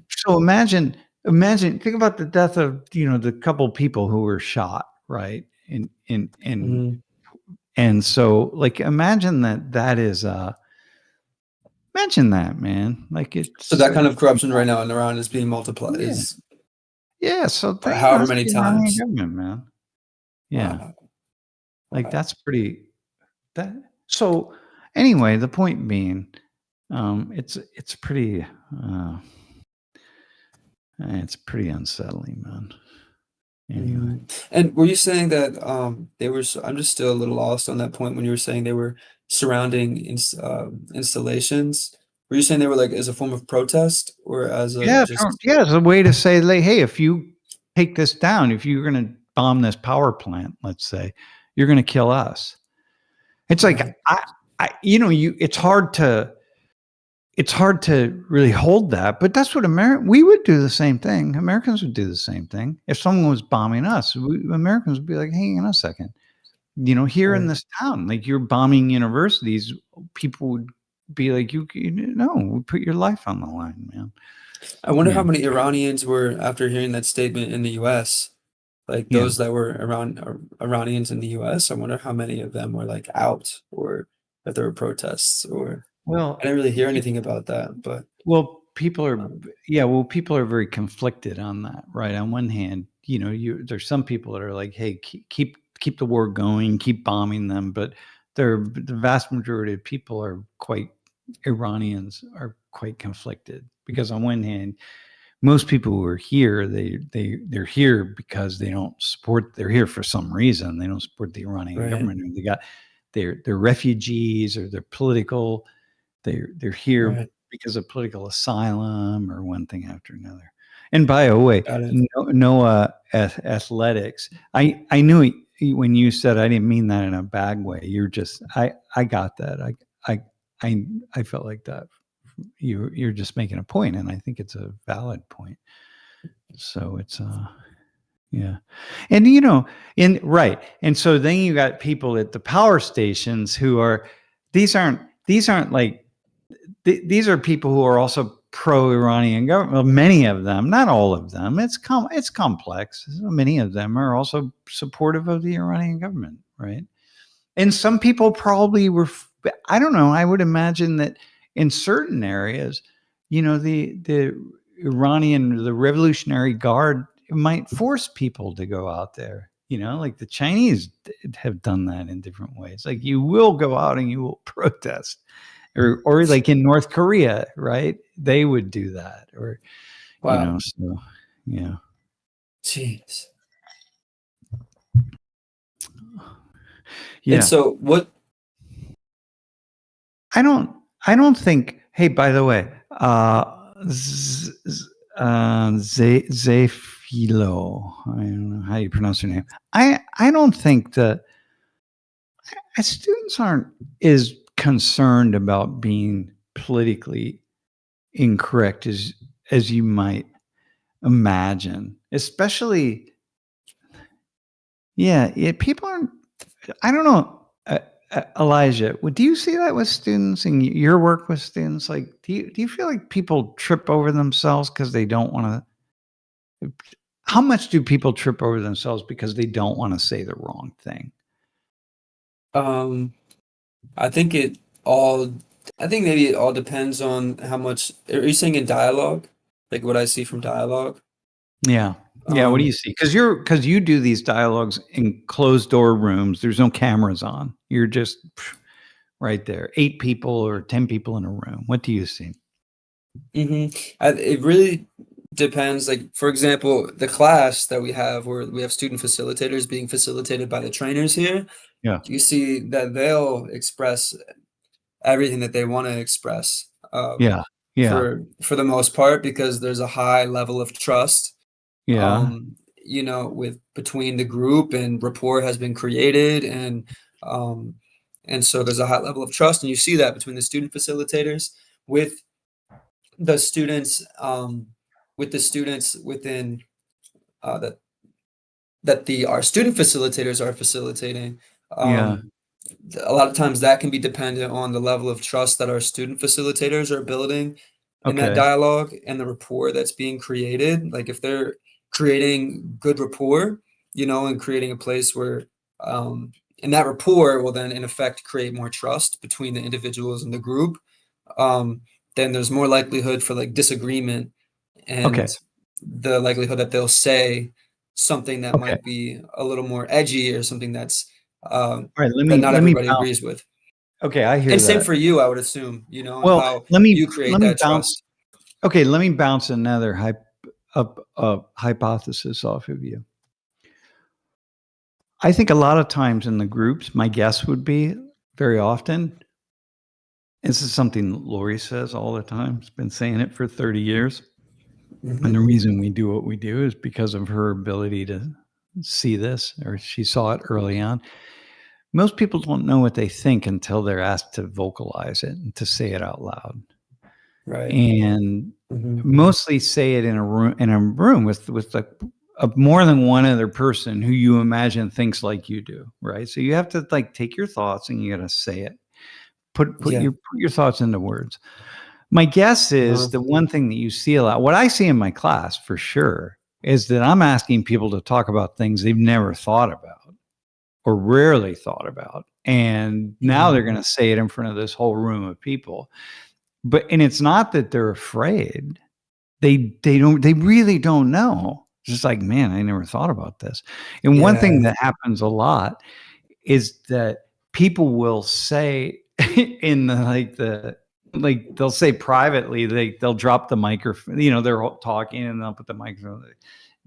so imagine, think about the death of the couple people who were shot, right? And so, like, imagine that is imagine that, man. Like, it's so that kind of corruption right now in Iran is being multiplied. So however many times, man. Yeah, like that's pretty. So anyway, the point being, it's pretty unsettling, man. Anyway, and were you saying that they were? I'm just still a little lost on that point when you were saying they were surrounding installations. Were you saying they were like as a form of protest or as a as a way to say, like, hey, if you take this down, if you're going to bomb this power plant, let's say, you're going to kill us. It's like, it's hard to really hold that, but that's what we would do the same thing. Americans would do the same thing. If someone was bombing us, Americans would be like, hang on a second, here in this town, like, you're bombing universities, people would be like, we put your life on the line, man. I wonder how many Iranians were, after hearing that statement in the US, like those that were Iranians in the US, I wonder how many of them were like out, or that there were protests, or Well, I didn't really hear anything about that, but well, people are, um, people are very conflicted on that, right? On one hand, there's some people that are like, hey, keep the war going, keep bombing them, but the vast majority of people are quite Iranians are quite conflicted because on one hand, most people who are here, they're here because they're here for some reason. They don't support the Iranian right, government. Or they're refugees or they're political. They're here right, because of political asylum or one thing after another. And by the way, got it. Noah athletics. I knew when you said I didn't mean that in a bad way. You're just I got that. I I felt like that. You're just making a point, and I think it's a valid point. So it's yeah, and in right, and so then you got people at the power stations who are these aren't like these are people who are also pro-Iranian government. Well, many of them, not all of them. It's complex. Many of them are also supportive of the Iranian government, right? And some people probably were. I don't know. I would imagine that in certain areas, the Iranian, the Revolutionary Guard might force people to go out there. Like the Chinese have done that in different ways. Like you will go out and you will protest or like in North Korea, right? They would do that, or Wow. so yeah, Jeez. And yeah. so what I don't, I don't think. Hey, by the way, Zefilo, I don't know how you pronounce your name. I don't think that students aren't as concerned about being politically incorrect as you might imagine, especially people aren't. I don't know, Elijah. Do you see that with students in your work with students? Like, do you feel like people trip over themselves because they don't want to? How much do people trip over themselves because they don't want to say the wrong thing? um I think it all I think maybe it all depends on how much are you saying in dialogue? Like what I see from dialogue? Yeah. Yeah. What do you Um see? Because you do these dialogues in closed door rooms. There's no cameras on. You're just right there. 8 people or 10 people in a room. What do you see? It really depends. Like, for example, the class that we have where we have student facilitators being facilitated by the trainers here, Yeah. you see that they'll express everything that they want to express Yeah. Yeah. for the most part because there's a high level of trust Yeah. with between the group and rapport has been created um and so there's a high level of trust and you see that between the student facilitators with the students within that the our student facilitators are facilitating. Yeah. um a lot of times that can be dependent on the level of trust that our student facilitators are building in that Okay. dialogue and the rapport that's being created. Like if they're creating good rapport, and creating a place where and that rapport will then in effect create more trust between the individuals in the group, um, then there's more likelihood for like disagreement Okay. and the likelihood that they'll say something that Okay. might be a little more edgy or something that's All right. Let that me not let me everybody bounce. agrees with. Okay, I hear And same that. for you, I would assume, and Well, how let me you create let me that bounce. trust. Okay, let me bounce another hypothesis off of you. I think a lot of times in the groups, my guess would be very often. This is something Laurie says all the time. She's been saying it for 30 years. And Mhm. the reason we do what we do is because of her ability to see this, or she saw it early on. Most people don't know what they think until they're asked to vocalize it and to say it out loud. Right. And Mhm. mostly say it in a room with more than one other person who you imagine thinks like you do, right? So you have to like take your thoughts and you got to say it. Yeah. Put your thoughts into words. My guess is Uh-huh. the one thing that you see a lot, what I see in my class for sure, is that I'm asking people to talk about things they've never thought about. or rarely thought about. And now they're going to say it in front of this whole room of people. And it's not that they're afraid. They really don't know. It's just like, man, I never thought about this. And one thing that happens a lot is that people will say in they'll say privately, they'll drop the microphone, they're talking and they'll put the microphone.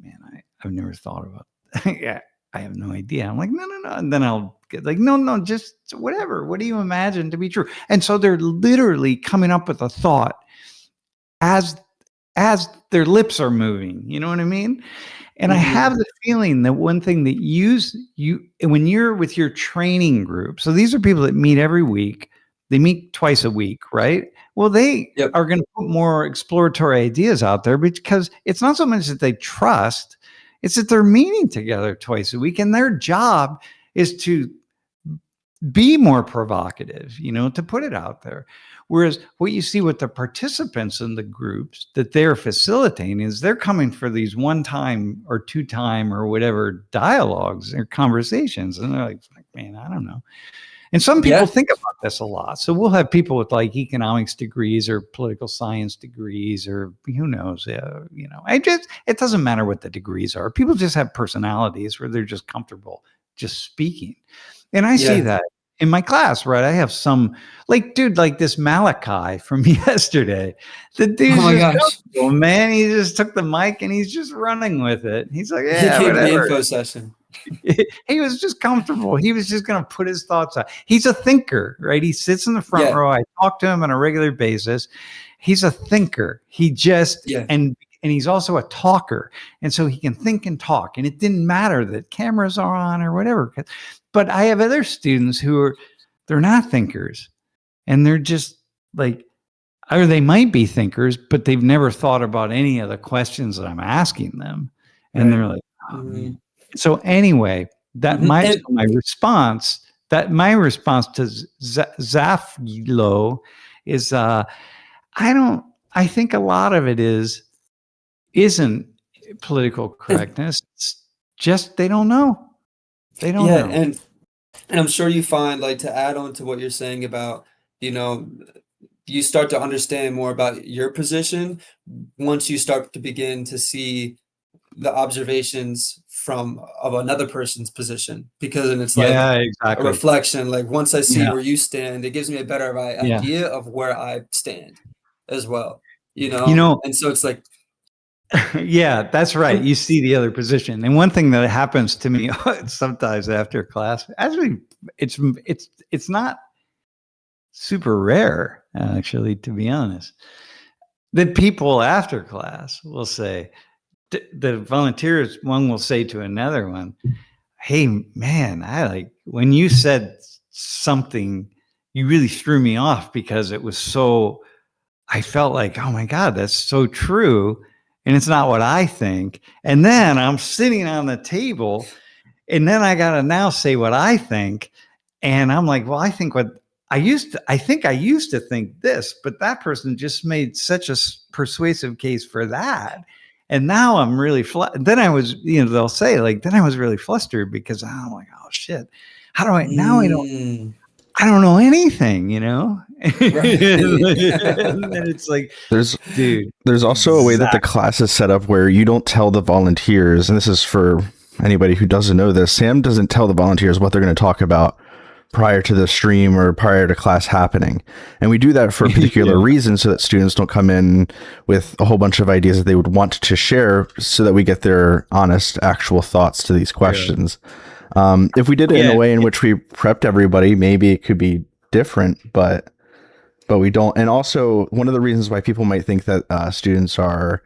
Man, I've never thought about that. Yeah, I have no idea. I'm like, no. And then I'll get like, no, just whatever. What do you imagine to be true? And so they're literally coming up with a thought as their lips are moving. You know what I mean? And I have the feeling that one thing that when you're with your training group, so these are people that meet every week, they meet twice a week, right? Well, they are going to put more exploratory ideas out there because it's not so much that they trust, it's that they're meeting together twice a week. And their job is to be more provocative, to put it out there. Whereas what you see with the participants in the groups that they're facilitating is they're coming for these 1-time or 2-time or whatever dialogues or conversations. And they're like, man, I don't know. And some people think about this a lot. So we'll have people with like economics degrees or political science degrees or who knows, it doesn't matter what the degrees are. People just have personalities where they're just comfortable just speaking. And I see that in my class, right? I have some like this Malachi from yesterday. The dude's comfortable, man. He just took the mic and he's just running with it. He's like, yeah, he came to the whatever. info session. He was just comfortable. He was just going to put his thoughts out. He's a thinker, right? He sits in the front row. I talk to him on a regular basis. He's a thinker. He just, and he's also a talker. And so he can think and talk. And it didn't matter that cameras are on or whatever. But I have other students they're not thinkers. And they're just like, or they might be thinkers, but they've never thought about any of the questions that I'm asking them. And they're like, oh, man. So anyway, my response to Zaflo is I think a lot of it isn't political correctness. It's just they don't know. They don't know. And I'm sure you find, like, to add on to what you're saying about, you start to understand more about your position once you start to begin to see the observations of another person's position, because then it's like a reflection. Like once I see where you stand, it gives me a better idea of where I stand as well. And so it's like, yeah, that's right. You see the other position. And one thing that happens to me sometimes after class, actually, it's not super rare, actually, to be honest, that people after class will say, the volunteers, one will say to another one, hey, man, when you said something, you really threw me off because it was I felt like, oh my God, that's so true. And it's not what I think. And then I'm sitting on the table and then I got to now say what I think. And I'm like, well, I think I used to think this, but that person just made such a persuasive case for that. And now I'm really, then I was, they'll say like, then I was really flustered because I'm like, oh shit, how do I, now I don't know anything, Right. And then it's like, there's also a way that the class is set up where you don't tell the volunteers, and this is for anybody who doesn't know this, Sam doesn't tell the volunteers what they're going to talk about prior to the stream or prior to class happening. And we do that for a particular reason, so that students don't come in with a whole bunch of ideas that they would want to share, so that we get their honest, actual thoughts to these questions. If we did it in a way in which we prepped everybody, maybe it could be different, but we don't. And also, one of the reasons why people might think that students are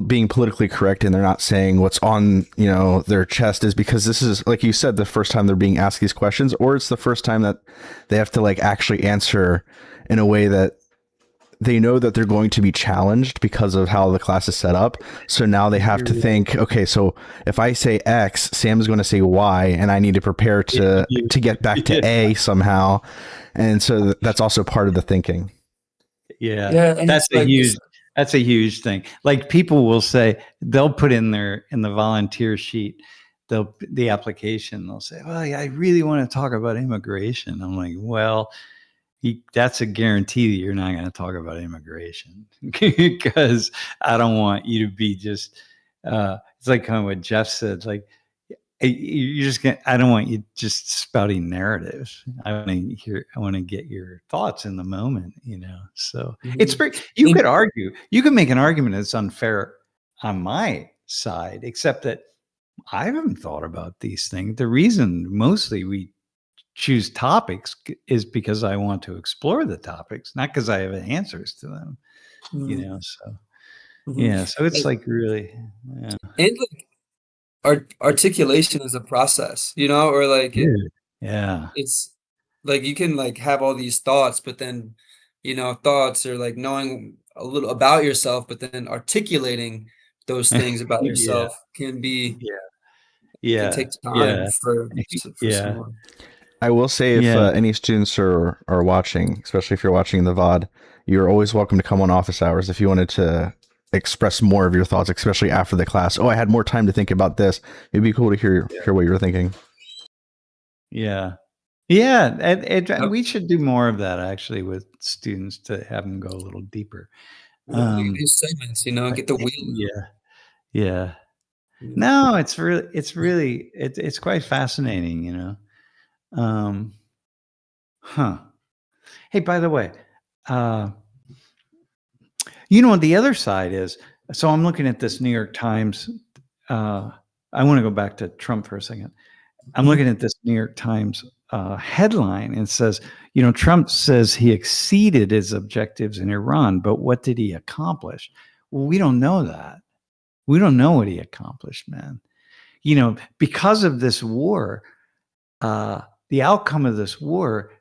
being politically correct and they're not saying what's on their chest is because this is, like you said, the first time they're being asked these questions, or it's the first time that they have to like actually answer in a way that they know that they're going to be challenged because of how the class is set up. So now they have to think, okay, so if I say X, Sam is going to say Y, and I need to prepare to get back to A somehow. And so that's also part of the thinking. Yeah, that's a huge thing. Like people will say, they'll put in the volunteer sheet, the application, they'll say, well, yeah, I really want to talk about immigration. I'm like, well, that's a guarantee that you're not going to talk about immigration because I don't want you to be just, it's like kind of what Jeff said, like, you're just gonna, I don't want you just spouting narratives. I want to get your thoughts in the moment, so it's pretty, you could make an argument that's unfair on my side, except that I haven't thought about these things. The reason mostly we choose topics is because I want to explore the topics, not because I have answers to them, so yeah, so it's like really, yeah. And like articulation is a process, or like yeah, it's like you can like have all these thoughts, but then thoughts are like knowing a little about yourself, but then articulating those things about yourself can be it can take time for someone. I will say if any students are watching, especially if you're watching the VOD, you're always welcome to come on office hours if you wanted to express more of your thoughts, especially after the class. Oh, I had more time to think about this. It'd be cool to hear what you were thinking. Yeah. We should do more of that actually with students to have them go a little deeper. These segments, get the wheel. Yeah. No, it's quite fascinating, Hey, by the way, the other side is, so I'm looking at this New York Times. I want to go back to Trump for a second. I'm looking at this New York Times headline, and it says, Trump says he exceeded his objectives in Iran, but what did he accomplish? Well, we don't know that. We don't know what he accomplished, man. Because of this war, the outcome of this war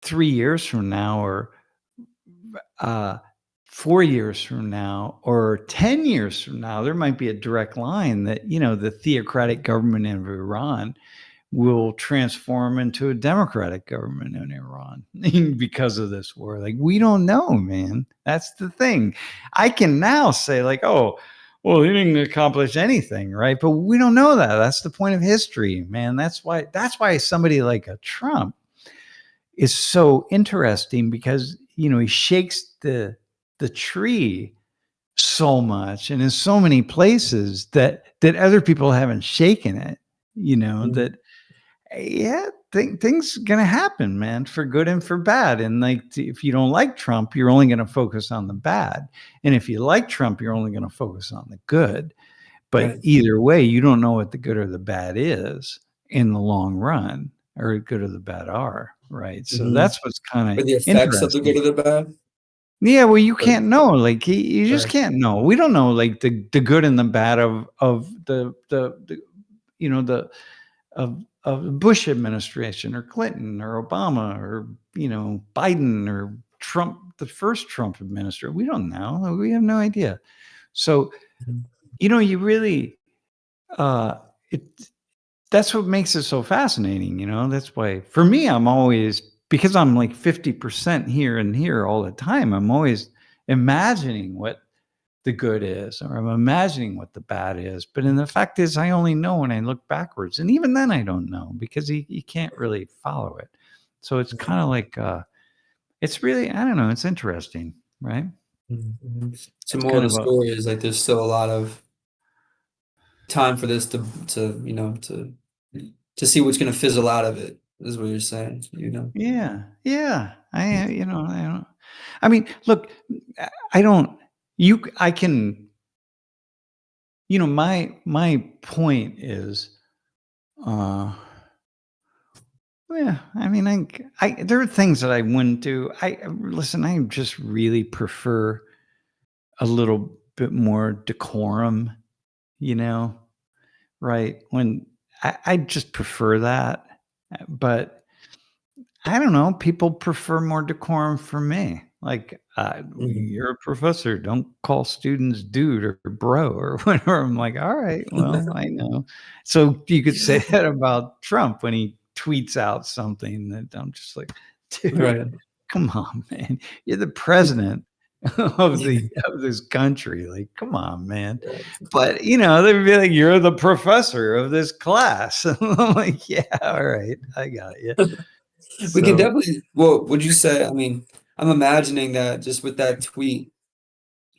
3 years from now, or 4 years from now, or 10 years from now, there might be a direct line that, the theocratic government of Iran will transform into a democratic government in Iran because of this war. Like, we don't know, man. That's the thing. I can now say like, oh, well, he didn't accomplish anything, right? But we don't know that. That's the point of history, man. That's why somebody like a Trump is so interesting, because, he shakes the tree so much and in so many places that other people haven't shaken it, that things gonna happen, man, for good and for bad. And like, if you don't like Trump, you're only going to focus on the bad, and if you like Trump, you're only going to focus on the good. But either way, you don't know what the good or the bad is in the long run, or good or the bad are, right? So that's what's kind of the effects of the good or the bad. Yeah, well, you can't know. Like, you just can't know. We don't know like the good and the bad of the of the Bush administration, or Clinton, or Obama, or Biden, or Trump, the first Trump administration. We don't know. We have no idea. So, you really, that's what makes it so fascinating. That's why for me, I'm always, because I'm like 50% here and here all the time, I'm always imagining what the good is, or I'm imagining what the bad is. But the fact is, I only know when I look backwards, and even then I don't know, because you can't really follow it. So it's kind of like, it's really, I don't know, it's interesting, right? So more of the story is like there's still a lot of time for this to see what's going to fizzle out of it, is what you're saying, Yeah. I mean, look, I can, my point is, yeah, I mean, there are things that I wouldn't do. I just really prefer a little bit more decorum, right? When I just prefer that, but I don't know, people prefer more decorum for me. Like, you're a professor, don't call students dude or bro or whatever. I'm like, all right, well, I know. So you could say that about Trump when he tweets out something that I'm just like, dude, come on, man. You're the president. of this country. Like, come on, man. But they'd be like, "You're the professor of this class." I'm like, "Yeah, all right, I got you." We can So, definitely. Well, would you say? I mean, I'm imagining that just with that tweet,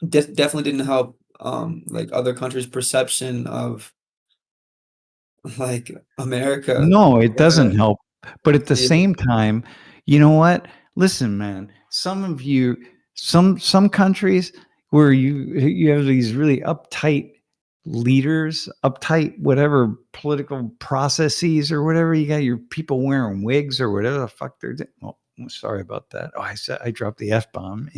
definitely didn't help. Like other countries' perception of like America. no, it doesn't Uh, help. But at the yeah, same time, you know what? Listen, man, some countries where you have these really uptight leaders, uptight whatever political processes or whatever, you got your people wearing wigs or whatever the fuck they're doing. Oh, I'm sorry about that. Oh, I dropped the F bomb.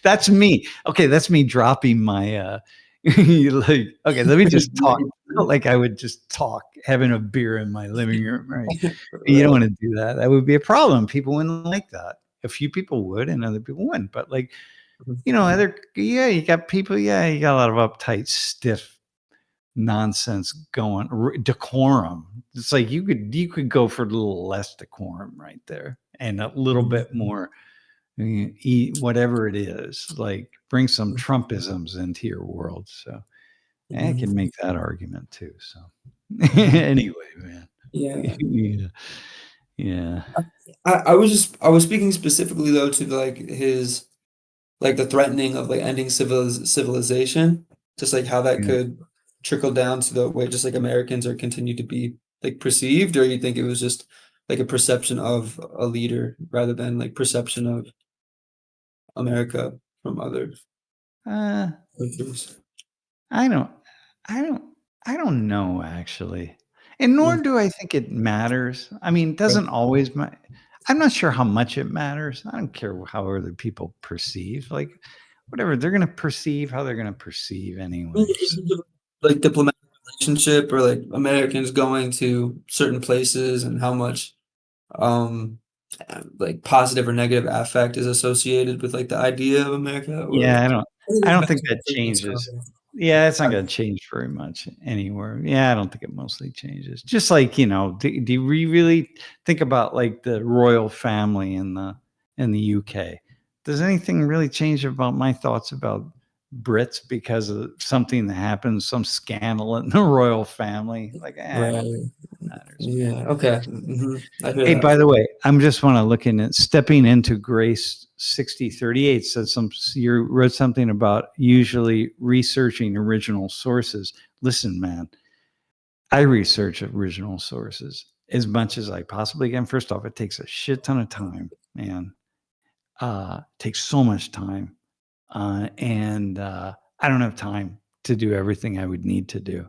That's me. Okay, that's me dropping my like, okay, let me just talk like I would just talk, having a beer in my living room, right? You don't want to do that. That would be a problem. People wouldn't like that. A few people would, and other people wouldn't. But like, you got people. Yeah, you got a lot of uptight, stiff nonsense going. Decorum. It's like you could go for a little less decorum right there, and a little bit more. Eat whatever it is. Like, bring some Trumpisms into your world. So I can make that argument too. So anyway, man. Yeah. Yeah. Yeah. I was speaking specifically though to like his like the threatening of like ending civilization, just like how that Yeah. could trickle down to the way just like Americans are continue to be like perceived, or you think it was just like a perception of a leader rather than like perception of America from other Uh, countries? I don't, I don't, I don't know actually, and nor Mm, do I think it matters. I mean, it right. doesn't always. I'm not sure how much it matters. I don't care how other people perceive. Like, whatever they're going to perceive, how they're going to perceive anyway. So, Like diplomatic relationship or like Americans going to certain places and how much um like positive or negative affect is associated with like the idea of America or yeah, I think I it don't think depends on that the person's changes. context. Yeah, it's not going to change very much anywhere. Yeah, I don't think it mostly changes. Just like, do we really think about like the royal family in the UK? Does anything really change about my thoughts about Brits because of something that happens, some scandal in the royal family? Like, I don't think Right. it matters, man. Yeah. Okay. I hear Hey, that. by the way, I'm just want to look in at stepping into grace 6038 says you wrote something about usually researching original sources. Listen, man, I research original sources as much as I possibly can. First off, it takes a shit ton of time, man. Takes so much time. And I don't have time to do everything I would need to do.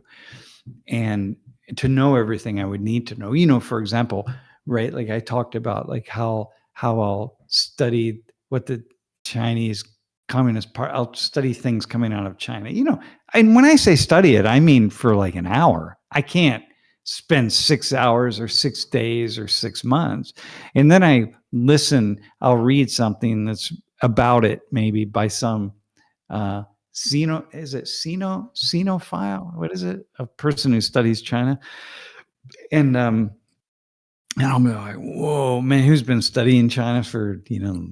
And to know everything I would need to know. For example, right? Like I talked about like how I'll study what the Chinese Communist Party, I'll study things coming out of China. And when I say study it, I mean for like an hour. I can't spend 6 hours or 6 days or 6 months. And then I'll read something that's about it, maybe by some Xenophile? What is it? A person who studies China. And I'll be like, whoa, man, who's been studying China for,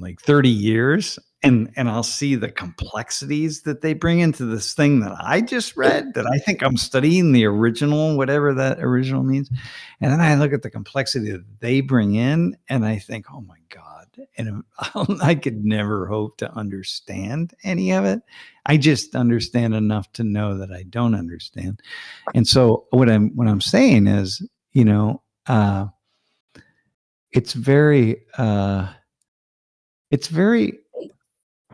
like 30 years? And I'll see the complexities that they bring into this thing that I just read, that I think I'm studying the original, whatever that original means. And then I look at the complexity that they bring in and I think, oh my God. And I could never hope to understand any of it. I just understand enough to know that I don't understand. And so what I'm saying is, it's very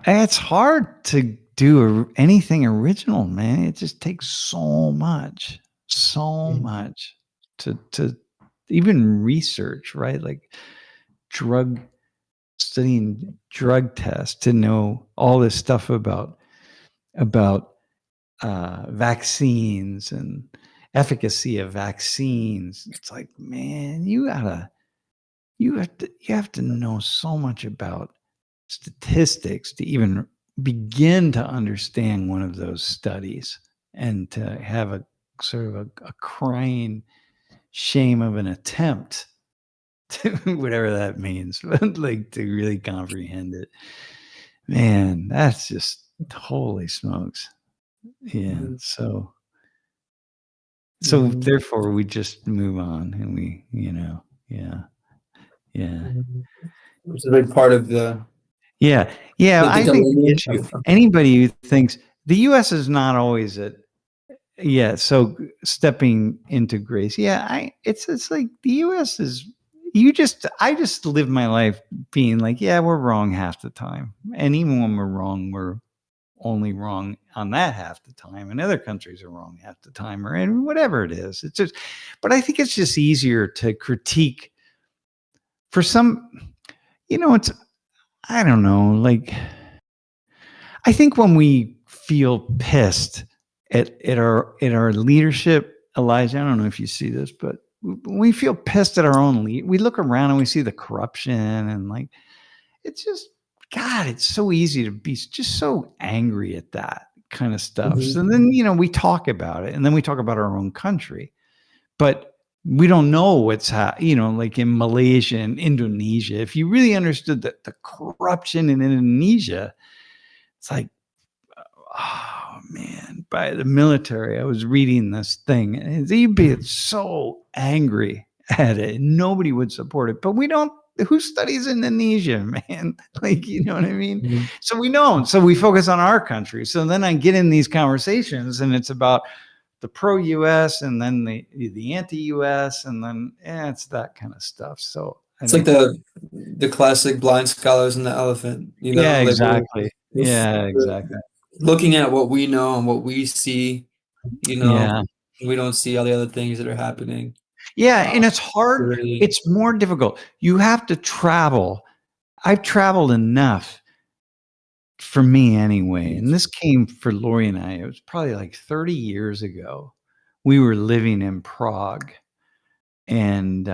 it's hard to do anything original, man. It just takes so much to even research, right? Like drug studying drug tests, to know all this stuff about vaccines and efficacy of vaccines. It's like, man, you have to know so much about statistics to even begin to understand one of those studies, and to have a sort of a crying shame of an attempt to whatever that means, but like to really comprehend it. man, that's just holy smokes. Yeah. Mhm. So Mhm. therefore we just move on and we, yeah. Which is a big part of the Yeah. I think the dilemma issue, anybody who thinks the US is not always at, so stepping into grace. It's like the US is, I just live my life being like, we're wrong half the time. And even when we're wrong, we're only wrong on that half the time, and other countries are wrong half the time, or and whatever it is. It's just, but I think it's just easier to critique for some, it's, I don't know, like, I think when we feel pissed at our leadership, Elijah, I don't know if you see this, but when we feel pissed at our own we look around and we see the corruption, and like, it's just, God, it's so easy to be just so angry at that kind of stuff. Mhm. So then, we talk about it, and then we talk about our own country, but we don't know what's like in Malaysia and Indonesia. If you really understood the corruption in Indonesia, it's like, oh man, by the military. I was reading this thing, and you'd be so angry at it. Nobody would support it, but we don't. Who studies Indonesia, man? Like, you know what I mean? Mhm. So we don't. So we focus on our country. So then I get in these conversations, and it's about the pro-US and then the anti-US, and then it's that kind of stuff. So It's like the classic blind scholars and the elephant, yeah, like exactly. Yeah, we're exactly. looking at what we know and what we see, Yeah. we don't see all the other things that are happening. Yeah, and it's hard. Really, It's more difficult. You have to travel. I've traveled enough for me anyway. And this came for Laurie and I. It was probably like 30 years ago. We were living in Prague. And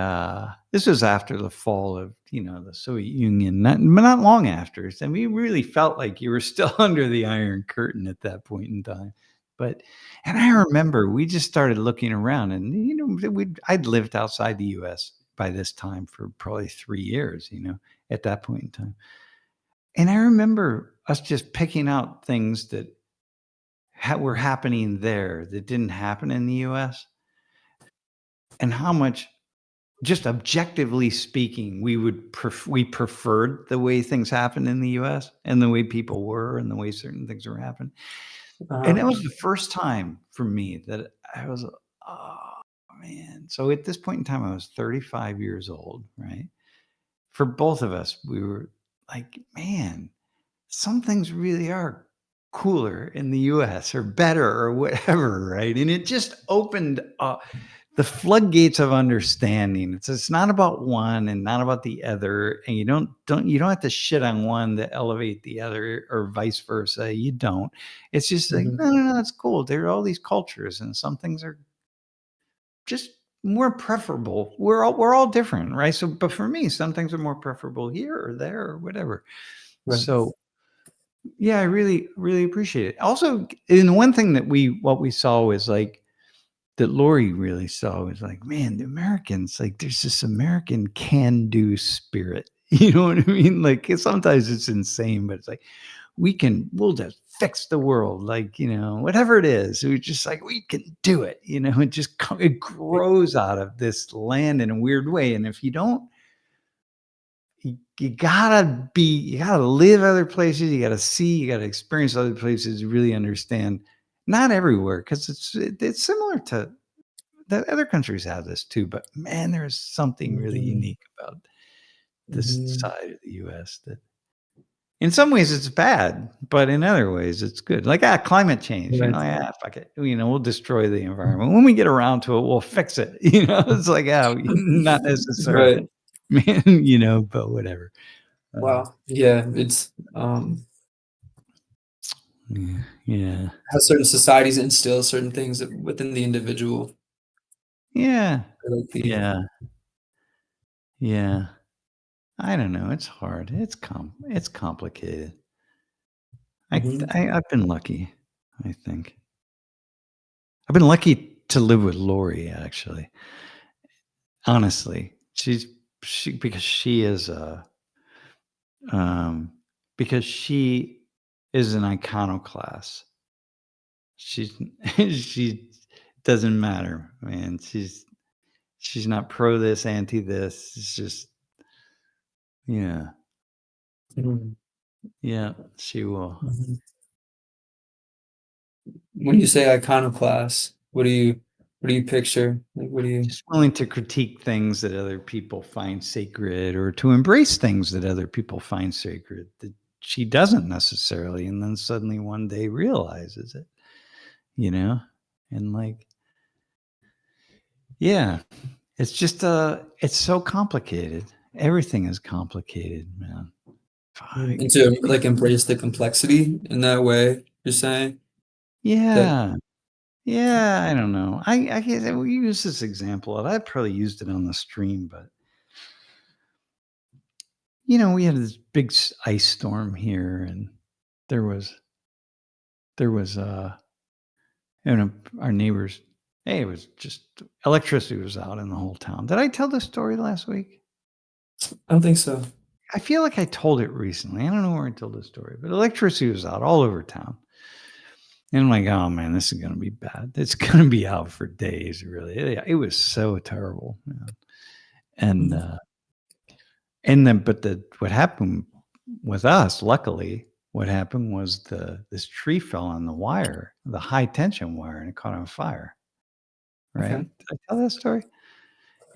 this was after the fall of, the Soviet Union, not long after. And we really felt like you were still under the Iron Curtain at that point in time. And I remember we just started looking around, and I'd lived outside the U.S. by this time for probably 3 years, at that point in time. And I remember us just picking out things that were happening there that didn't happen in the U.S. and how much, just objectively speaking, we preferred the way things happened in the U.S. and the way people were and the way certain things were happening. And it was the first time for me that I was, oh man. So at this point in time, I was 35 years old, right? For both of us, we were like, man, some things really are cooler in the US or better or whatever, right? And it just opened up the floodgates of understanding. It's not about one and not about the other, and you don't have to shit on one to elevate the other or vice versa. You don't. It's just like, Mhm. no, it's cool. There are all these cultures, and some things are just more preferable. We're all different, right? So, but for me, some things are more preferable here or there or whatever. Right. So yeah, I really, really appreciate it. Also, and one thing that what we saw was like that Laurie really saw was like, man, the Americans, like there's this American can-do spirit. You know what I mean? Like sometimes it's insane, but it's like we'll just fix the world, like, whatever it is. We just like, we can do it, it grows out of this land in a weird way. And if you don't, you gotta live other places, you gotta see, you gotta experience other places to really understand. Not everywhere, because it's similar to the other countries have this too, but man, there's something really Mhm. unique about this Mhm. side of the US that in some ways it's bad, but in other ways it's good. Like climate change, Right. fuck it. We'll destroy the environment. When we get around to it, we'll fix it. It's like, not necessarily, Right. man, but whatever. Wow. Yeah, it's Yeah. how certain societies instill certain things within the individual. Yeah. Like the Yeah. Yeah. I don't know. It's hard. It's complicated. Mhm. I've been lucky, I think. I've been lucky to live with Laurie, actually. Honestly. Because she is um because she is an iconoclast. She's she doesn't matter, man. She's not pro this, anti this. It's just yeah. Mhm. Yeah, she will. Mhm. When you say iconoclast, what do you picture? Like, what do you? Just willing to critique things that other people find sacred or to embrace things that other people find sacred that she doesn't necessarily, and then suddenly one day realizes it, you know? And like, yeah, it's just it's so complicated. Everything is complicated, man. Fuck. And to like embrace the complexity in that way, you're saying that. Yeah. Yeah, I don't know. I guess we use this example, and I probably used it on the stream, but we had this big ice storm here, and there was our neighbors. Hey, it was just electricity was out in the whole town. Did I tell this story last week? I don't think so. I feel like I told it recently. I don't know where I told this story, but electricity was out all over town. And I'm like, oh man, this is going to be bad. It's going to be out for days, really. It was so terrible. Man. And Mhm. what happened with us, luckily, what happened was this tree fell on the wire, the high tension wire, and it caught on fire. Right? Okay. Did I tell that story?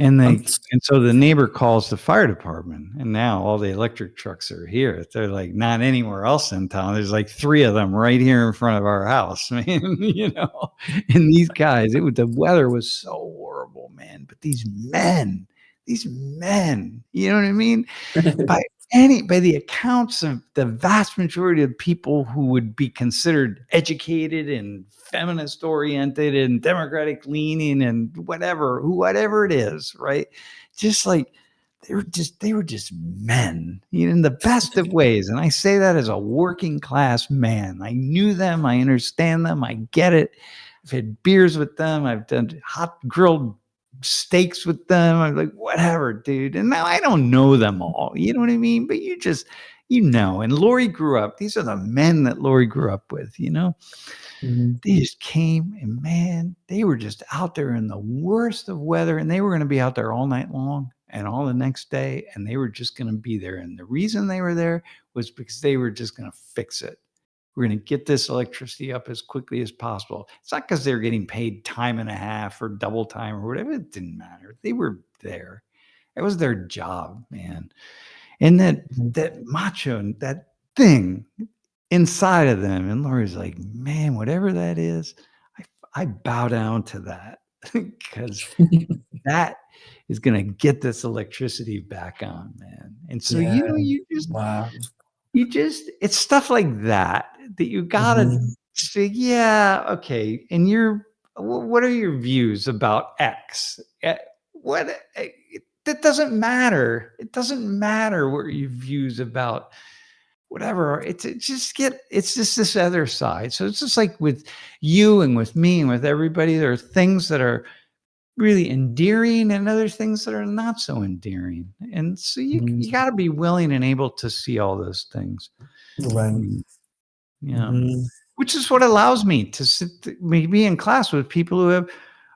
I'm- And so the neighbor calls the fire department, and now all the electric trucks are here. They're like not anywhere else in town. There's like 3 of them right here in front of our house, man. And these guys, the weather was so horrible, man. But these men, you know what I mean? By the accounts of the vast majority of people who would be considered educated and feminist oriented and democratic leaning and whatever it is, right? Just like they were just men, in the best of ways. And I say that as a working class man. I knew them, I understand them, I get it. I've had beers with them, I've done hot grilled steaks with them. I'm like, whatever, dude. And now I don't know them all. You know what I mean? But and Laurie grew up. These are the men that Laurie grew up with, Mhm. They just came and man, they were just out there in the worst of weather, and they were going to be out there all night long and all the next day, and they were just going to be there. And the reason they were there was because they were just going to fix it. We're going to get this electricity up as quickly as possible. It's not because they're getting paid time and a half or double time or whatever. It didn't matter. They were there. It was their job, man. And Mhm. that macho, that thing inside of them. And Laurie's like, man, whatever that is, I bow down to that because that is going to get this electricity back on, man. And so, Yeah. you Wow. just it's stuff like that you gotta Mhm. say, yeah, okay. And what are your views about X? What that doesn't matter. It doesn't matter what your views about whatever. It's just this other side. So it's just like with you and with me and with everybody. There are things that are really endearing and other things that are not so endearing. And so you Mhm. got to be willing and able to see all those things. Right. Yeah. Mhm. Which is what allows me to be in class with people who have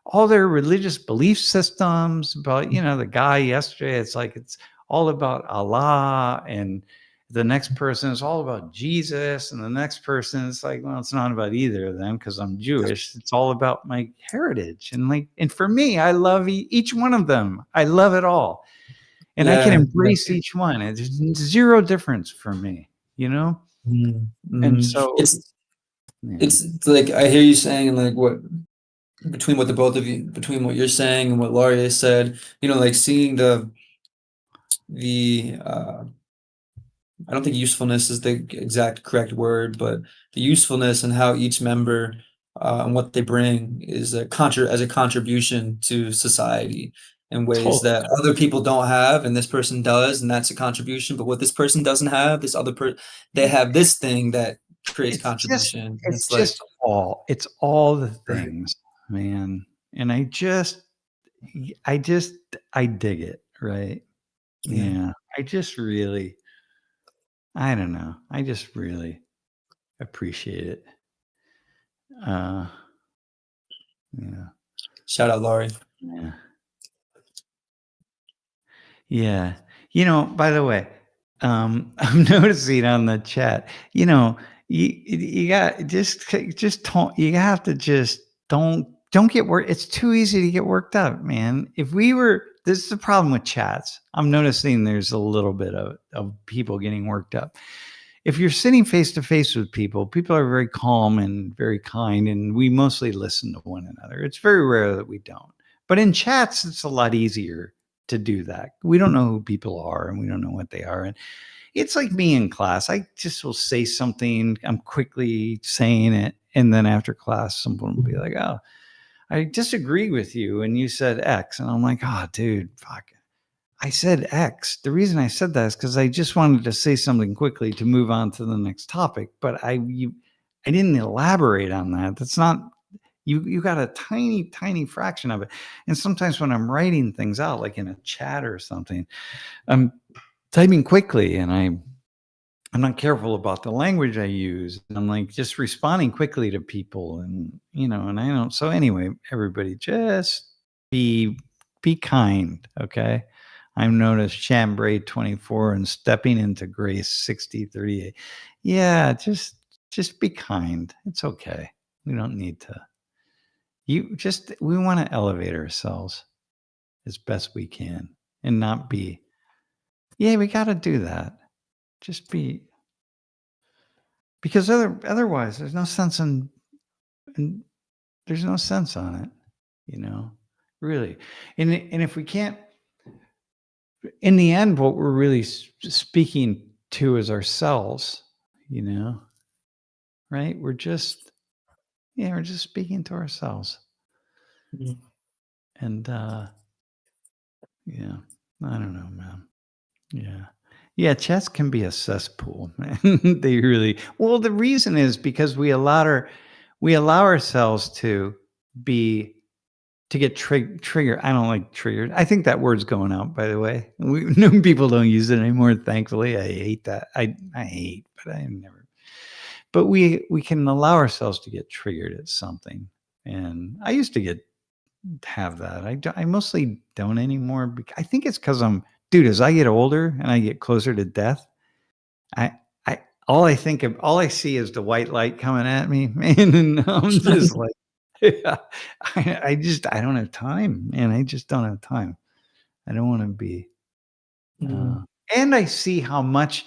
all their religious belief systems about, the guy yesterday, it's like, it's all about Allah, and the next person is all about Jesus. And the next person is like, well, it's not about either of them because I'm Jewish. It's all about my heritage. And for me, I love each one of them. I love it all. And I can Yeah. embrace each one. There's zero difference for me, Mhm. And Mhm. so, yeah. It's like I hear you saying like what between what the both of you between what you're saying and what Laurie said, like seeing the I don't think usefulness is the exact correct word, but the usefulness and how each member and what they bring is as a contribution to society in ways Totally. that other people don't have, and this person does, and that's a contribution. But what this person doesn't have, this other person, they have this thing that creates It's just contribution. And it's it's like, just it's all the right. things, man. And I just I dig it, right? Yeah. Yeah. I just really I don't know. I just really appreciate it. Yeah. Shout out, Laurie. Yeah. Yeah. You know, by the way, I'm noticing on the chat, you know, you got just don't, you have to just don't get worked. It's too easy to get worked up, man. If we were, this is the problem with chats. I'm noticing there's a little bit of people getting worked up. If you're sitting face to face with people, people are very calm and very kind, and we mostly listen to one another. It's very rare that we don't. But in chats, it's a lot easier to do that. We don't know who people are and we don't know what they are. And it's like me in class. I just will say something, I'm quickly saying it. And then after class, someone will be like, oh, I disagree with you. And you said X. And I'm like, oh, dude, fuck. I said X. The reason I said that is because I just wanted to say something quickly to move on to the next topic. But I didn't elaborate on that. That's not, you got a tiny fraction of it. And sometimes when I'm writing things out, like in a chat or something, I'm typing quickly and I'm not careful about the language I use. And I'm like just responding quickly to people, and you know, and I don't. So anyway, everybody just be kind, okay? I've noticed Chambray 24 and Stepping into Grace 6038. Yeah, just be kind. It's okay. We don't need to. We want to elevate ourselves as best we can and not be, yeah, we got to do that. Just be, because otherwise there's no sense there's no sense on it, you know, really. And if we can't, in the end, what we're really speaking to is ourselves, you know, right? We're just speaking to ourselves. Mhm. And, yeah, I don't know, man. Yeah. Yeah, chats can be a cesspool, man. They really, well, the reason is because we allow ourselves to get triggered. I don't like triggered. I think that word's going out, by the way. People don't use it anymore, thankfully. I hate that. I hate, but I never. But we can allow ourselves to get triggered at something. And I used to have that. I mostly don't anymore. I think it's because dude, as I get older and I get closer to death, all I see is the white light coming at me, man, and I'm just like, I don't have time, man. I just don't have time. I don't want to be. And I see how many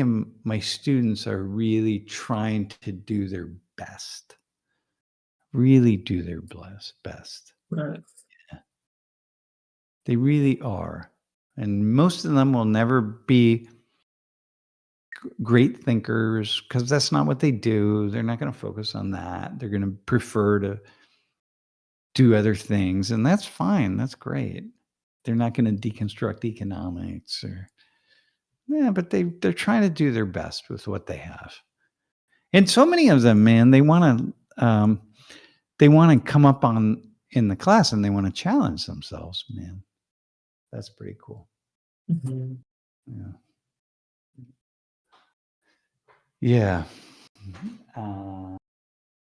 of my students are really trying to do their best. Really do their best. Right. Yeah. They really are. And most of them will never be great thinkers because that's not what they do. They're not going to focus on that. They're going to prefer to do other things. And that's fine. That's great. They're not going to deconstruct economics but they're trying to do their best with what they have. And so many of them, man, they want to come up in the class and they want to challenge themselves, man. That's pretty cool. Mm-hmm. Yeah.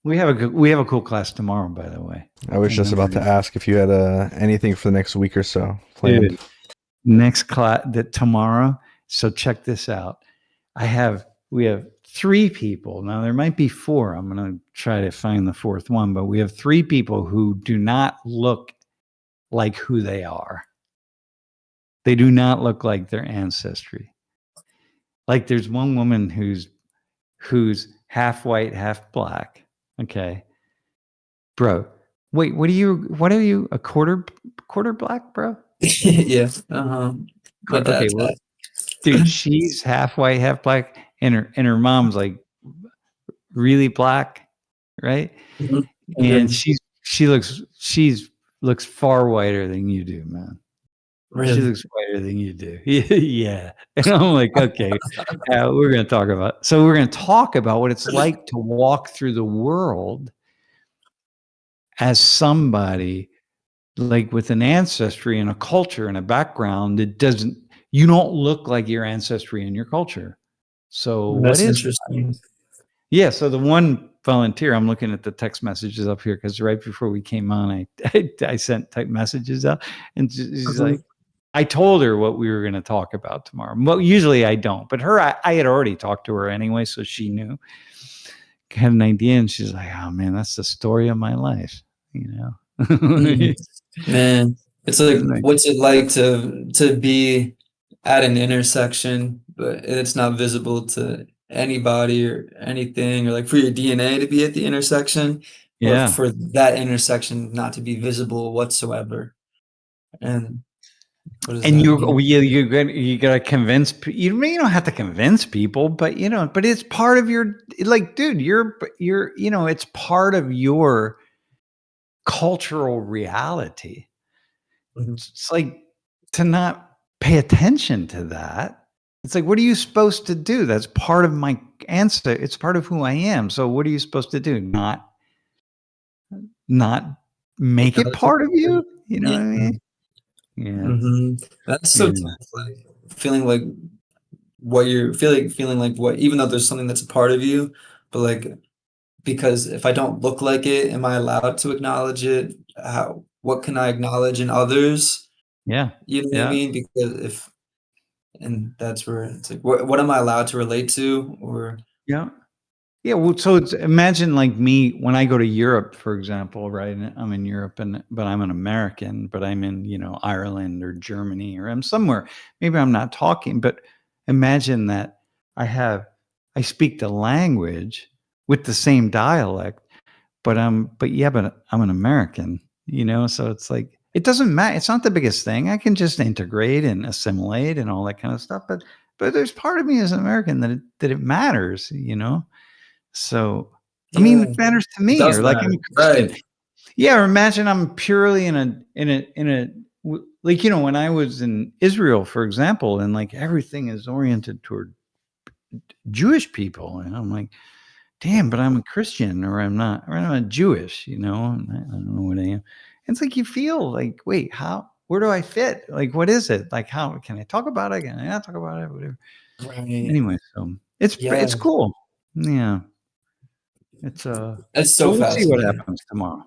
We have a cool class tomorrow, by the way. I was just about to ask if you had anything for the next week or so planned. Dude, next class tomorrow. So check this out. We have 3 people. Now there might be 4. I'm going to try to find the 4th one, but we have 3 people who do not look like who they are. They do not look like their ancestry. Like there's one woman who's half white, half black. Okay. Bro. Wait, what are you? A quarter black, bro? Yeah. Uh-huh. Okay, well, dude, she's half white, half black, and her mom's like really black, right? Mm-hmm. And she looks far whiter than you do, man. Really? She looks whiter than you do. Yeah. And I'm like, okay, we're going to talk about what it's like to walk through the world as somebody like with an ancestry and a culture and a background that you don't look like your ancestry and your culture. So what That's is interesting. Yeah, so the one volunteer, I'm looking at the text messages up here because right before we came on, I sent type messages out, and she's Mhm. like, I told her what we were going to talk about tomorrow. Well, usually I don't, but her, I had already talked to her anyway, so she knew, had an idea, and she's like, "Oh man, that's the story of my life," you know. Mhm. Man, it's like, Like, what's it like to be at an intersection, but it's not visible to anybody or anything, or like for your DNA to be at the intersection, but yeah, for that intersection not to be visible whatsoever. And what does and that mean? you gotta convince. You don't have to convince people, but but it's part of your, like, dude, you're it's part of your cultural reality. Mhm. It's like to not pay attention to that. It's like, what are you supposed to do? That's part of my answer. It's part of who I am. So what are you supposed to do? Not make it part of you? You know Yeah. what I mean? Yeah. That's so Yeah. tough, like feeling like what you're feeling like what, even though there's something that's a part of you, but like, because if I don't look like it, am I allowed to acknowledge it? What can I acknowledge in others? Yeah. You know what I Yeah. mean? Because and that's where it's like, what am I allowed to relate to? Or Yeah. Yeah, well, so imagine like me when I go to Europe, for example, right? And I'm in Europe, but I'm an American, but I'm in Ireland or Germany, or I'm somewhere. Maybe I'm not talking, but imagine that I speak the language with the same dialect, but I'm an American, So it's like it doesn't matter. It's not the biggest thing. I can just integrate and assimilate and all that kind of stuff. But there's part of me as an American that it matters. So, I mean, yeah, it matters to it me, does or like I'm matter, a Christian. right? Yeah, or imagine I'm purely like, when I was in Israel, for example, and like everything is oriented toward Jewish people. And I'm like, damn, but I'm a Christian, or I'm not Jewish, and I don't know what I am. It's like you feel like, wait, where do I fit? Like, what is it? Like, how can I talk about it? Can I not talk about it? Whatever. Right. Anyway, so it's Yeah, cool. Yeah. It's that's But so we'll see what fascinating. happens tomorrow.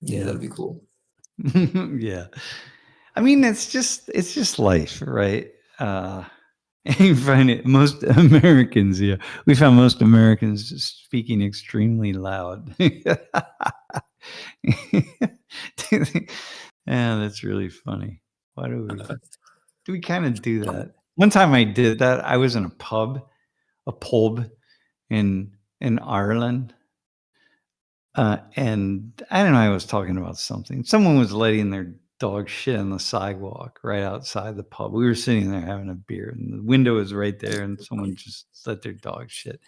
Yeah, Yeah. that'd be cool. Yeah. I mean, it's just life, right? You find it most Americans, yeah. We found most Americans just speaking extremely loud. Yeah, that's really funny. Why do we kind of do that? One time I did that. I was in a pub in Ireland. And I don't know, I was talking about something. Someone was letting their dog shit on the sidewalk right outside the pub. We were sitting there having a beer, and the window was right there, and someone just let their dog shit.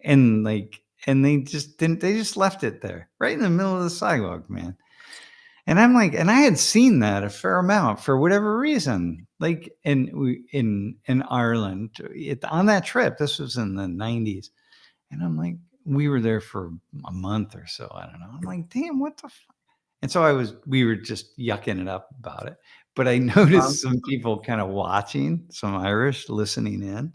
And they just didn't, they just left it there, right in the middle of the sidewalk, man. And I'm like, and I had seen that a fair amount for whatever reason. Like in Ireland, on that trip, this was in the 90s. And I'm like, we were there for a month or so. I don't know. I'm like, damn, what the fuck? And so we were just yucking it up about it. But I noticed some people kind of watching, some Irish listening in.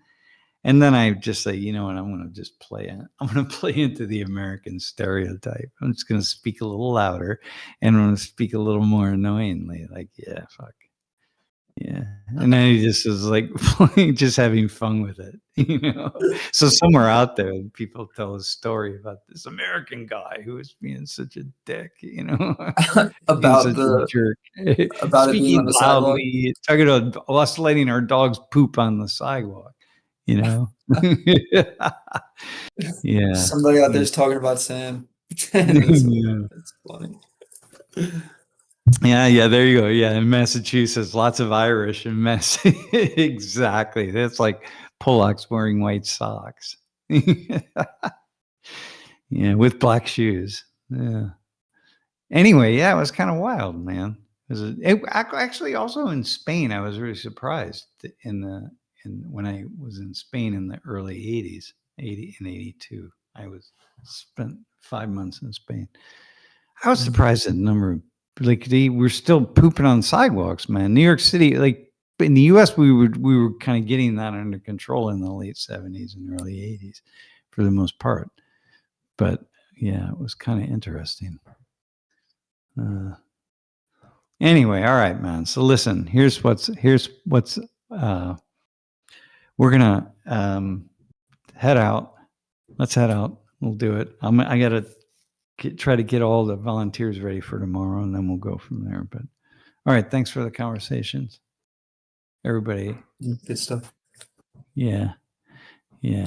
And then I just say, you know what, I'm going to just play it. I'm going to play into the American stereotype. I'm just going to speak a little louder, and I'm going to speak a little more annoyingly. Like, yeah, fuck. Yeah. And then he just was like just having fun with it. So somewhere out there, people tell a story about this American guy who was being such a dick, being About such a the jerk, about it being on speaking the sidewalk. loudly, talking about us letting our dogs poop on the sidewalk, you know? Yeah. Somebody out Yeah. there's talking about Sam. And Yeah. it's funny. Yeah, there you go. Yeah, in Massachusetts, lots of Irish in Mass. Exactly. That's like Polacks wearing white socks. Yeah, with black shoes. Yeah. Anyway, yeah, it was kind of wild, man. Actually also in Spain, I was really surprised when I was in Spain in the early 80s, 80 and 82. I spent 5 months in Spain. I was surprised at the number of we're still pooping on sidewalks, man. New York City, like but in the US, we were kind of getting that under control in the late 70s and early 80s for the most part. But yeah, it was kind of interesting. Anyway, all right, man. So listen, here's what's we're gonna head out. Let's head out. We'll do it. I gotta try to get all the volunteers ready for tomorrow, and then we'll go from there. But all right, thanks for the conversations, everybody. Good stuff. Yeah.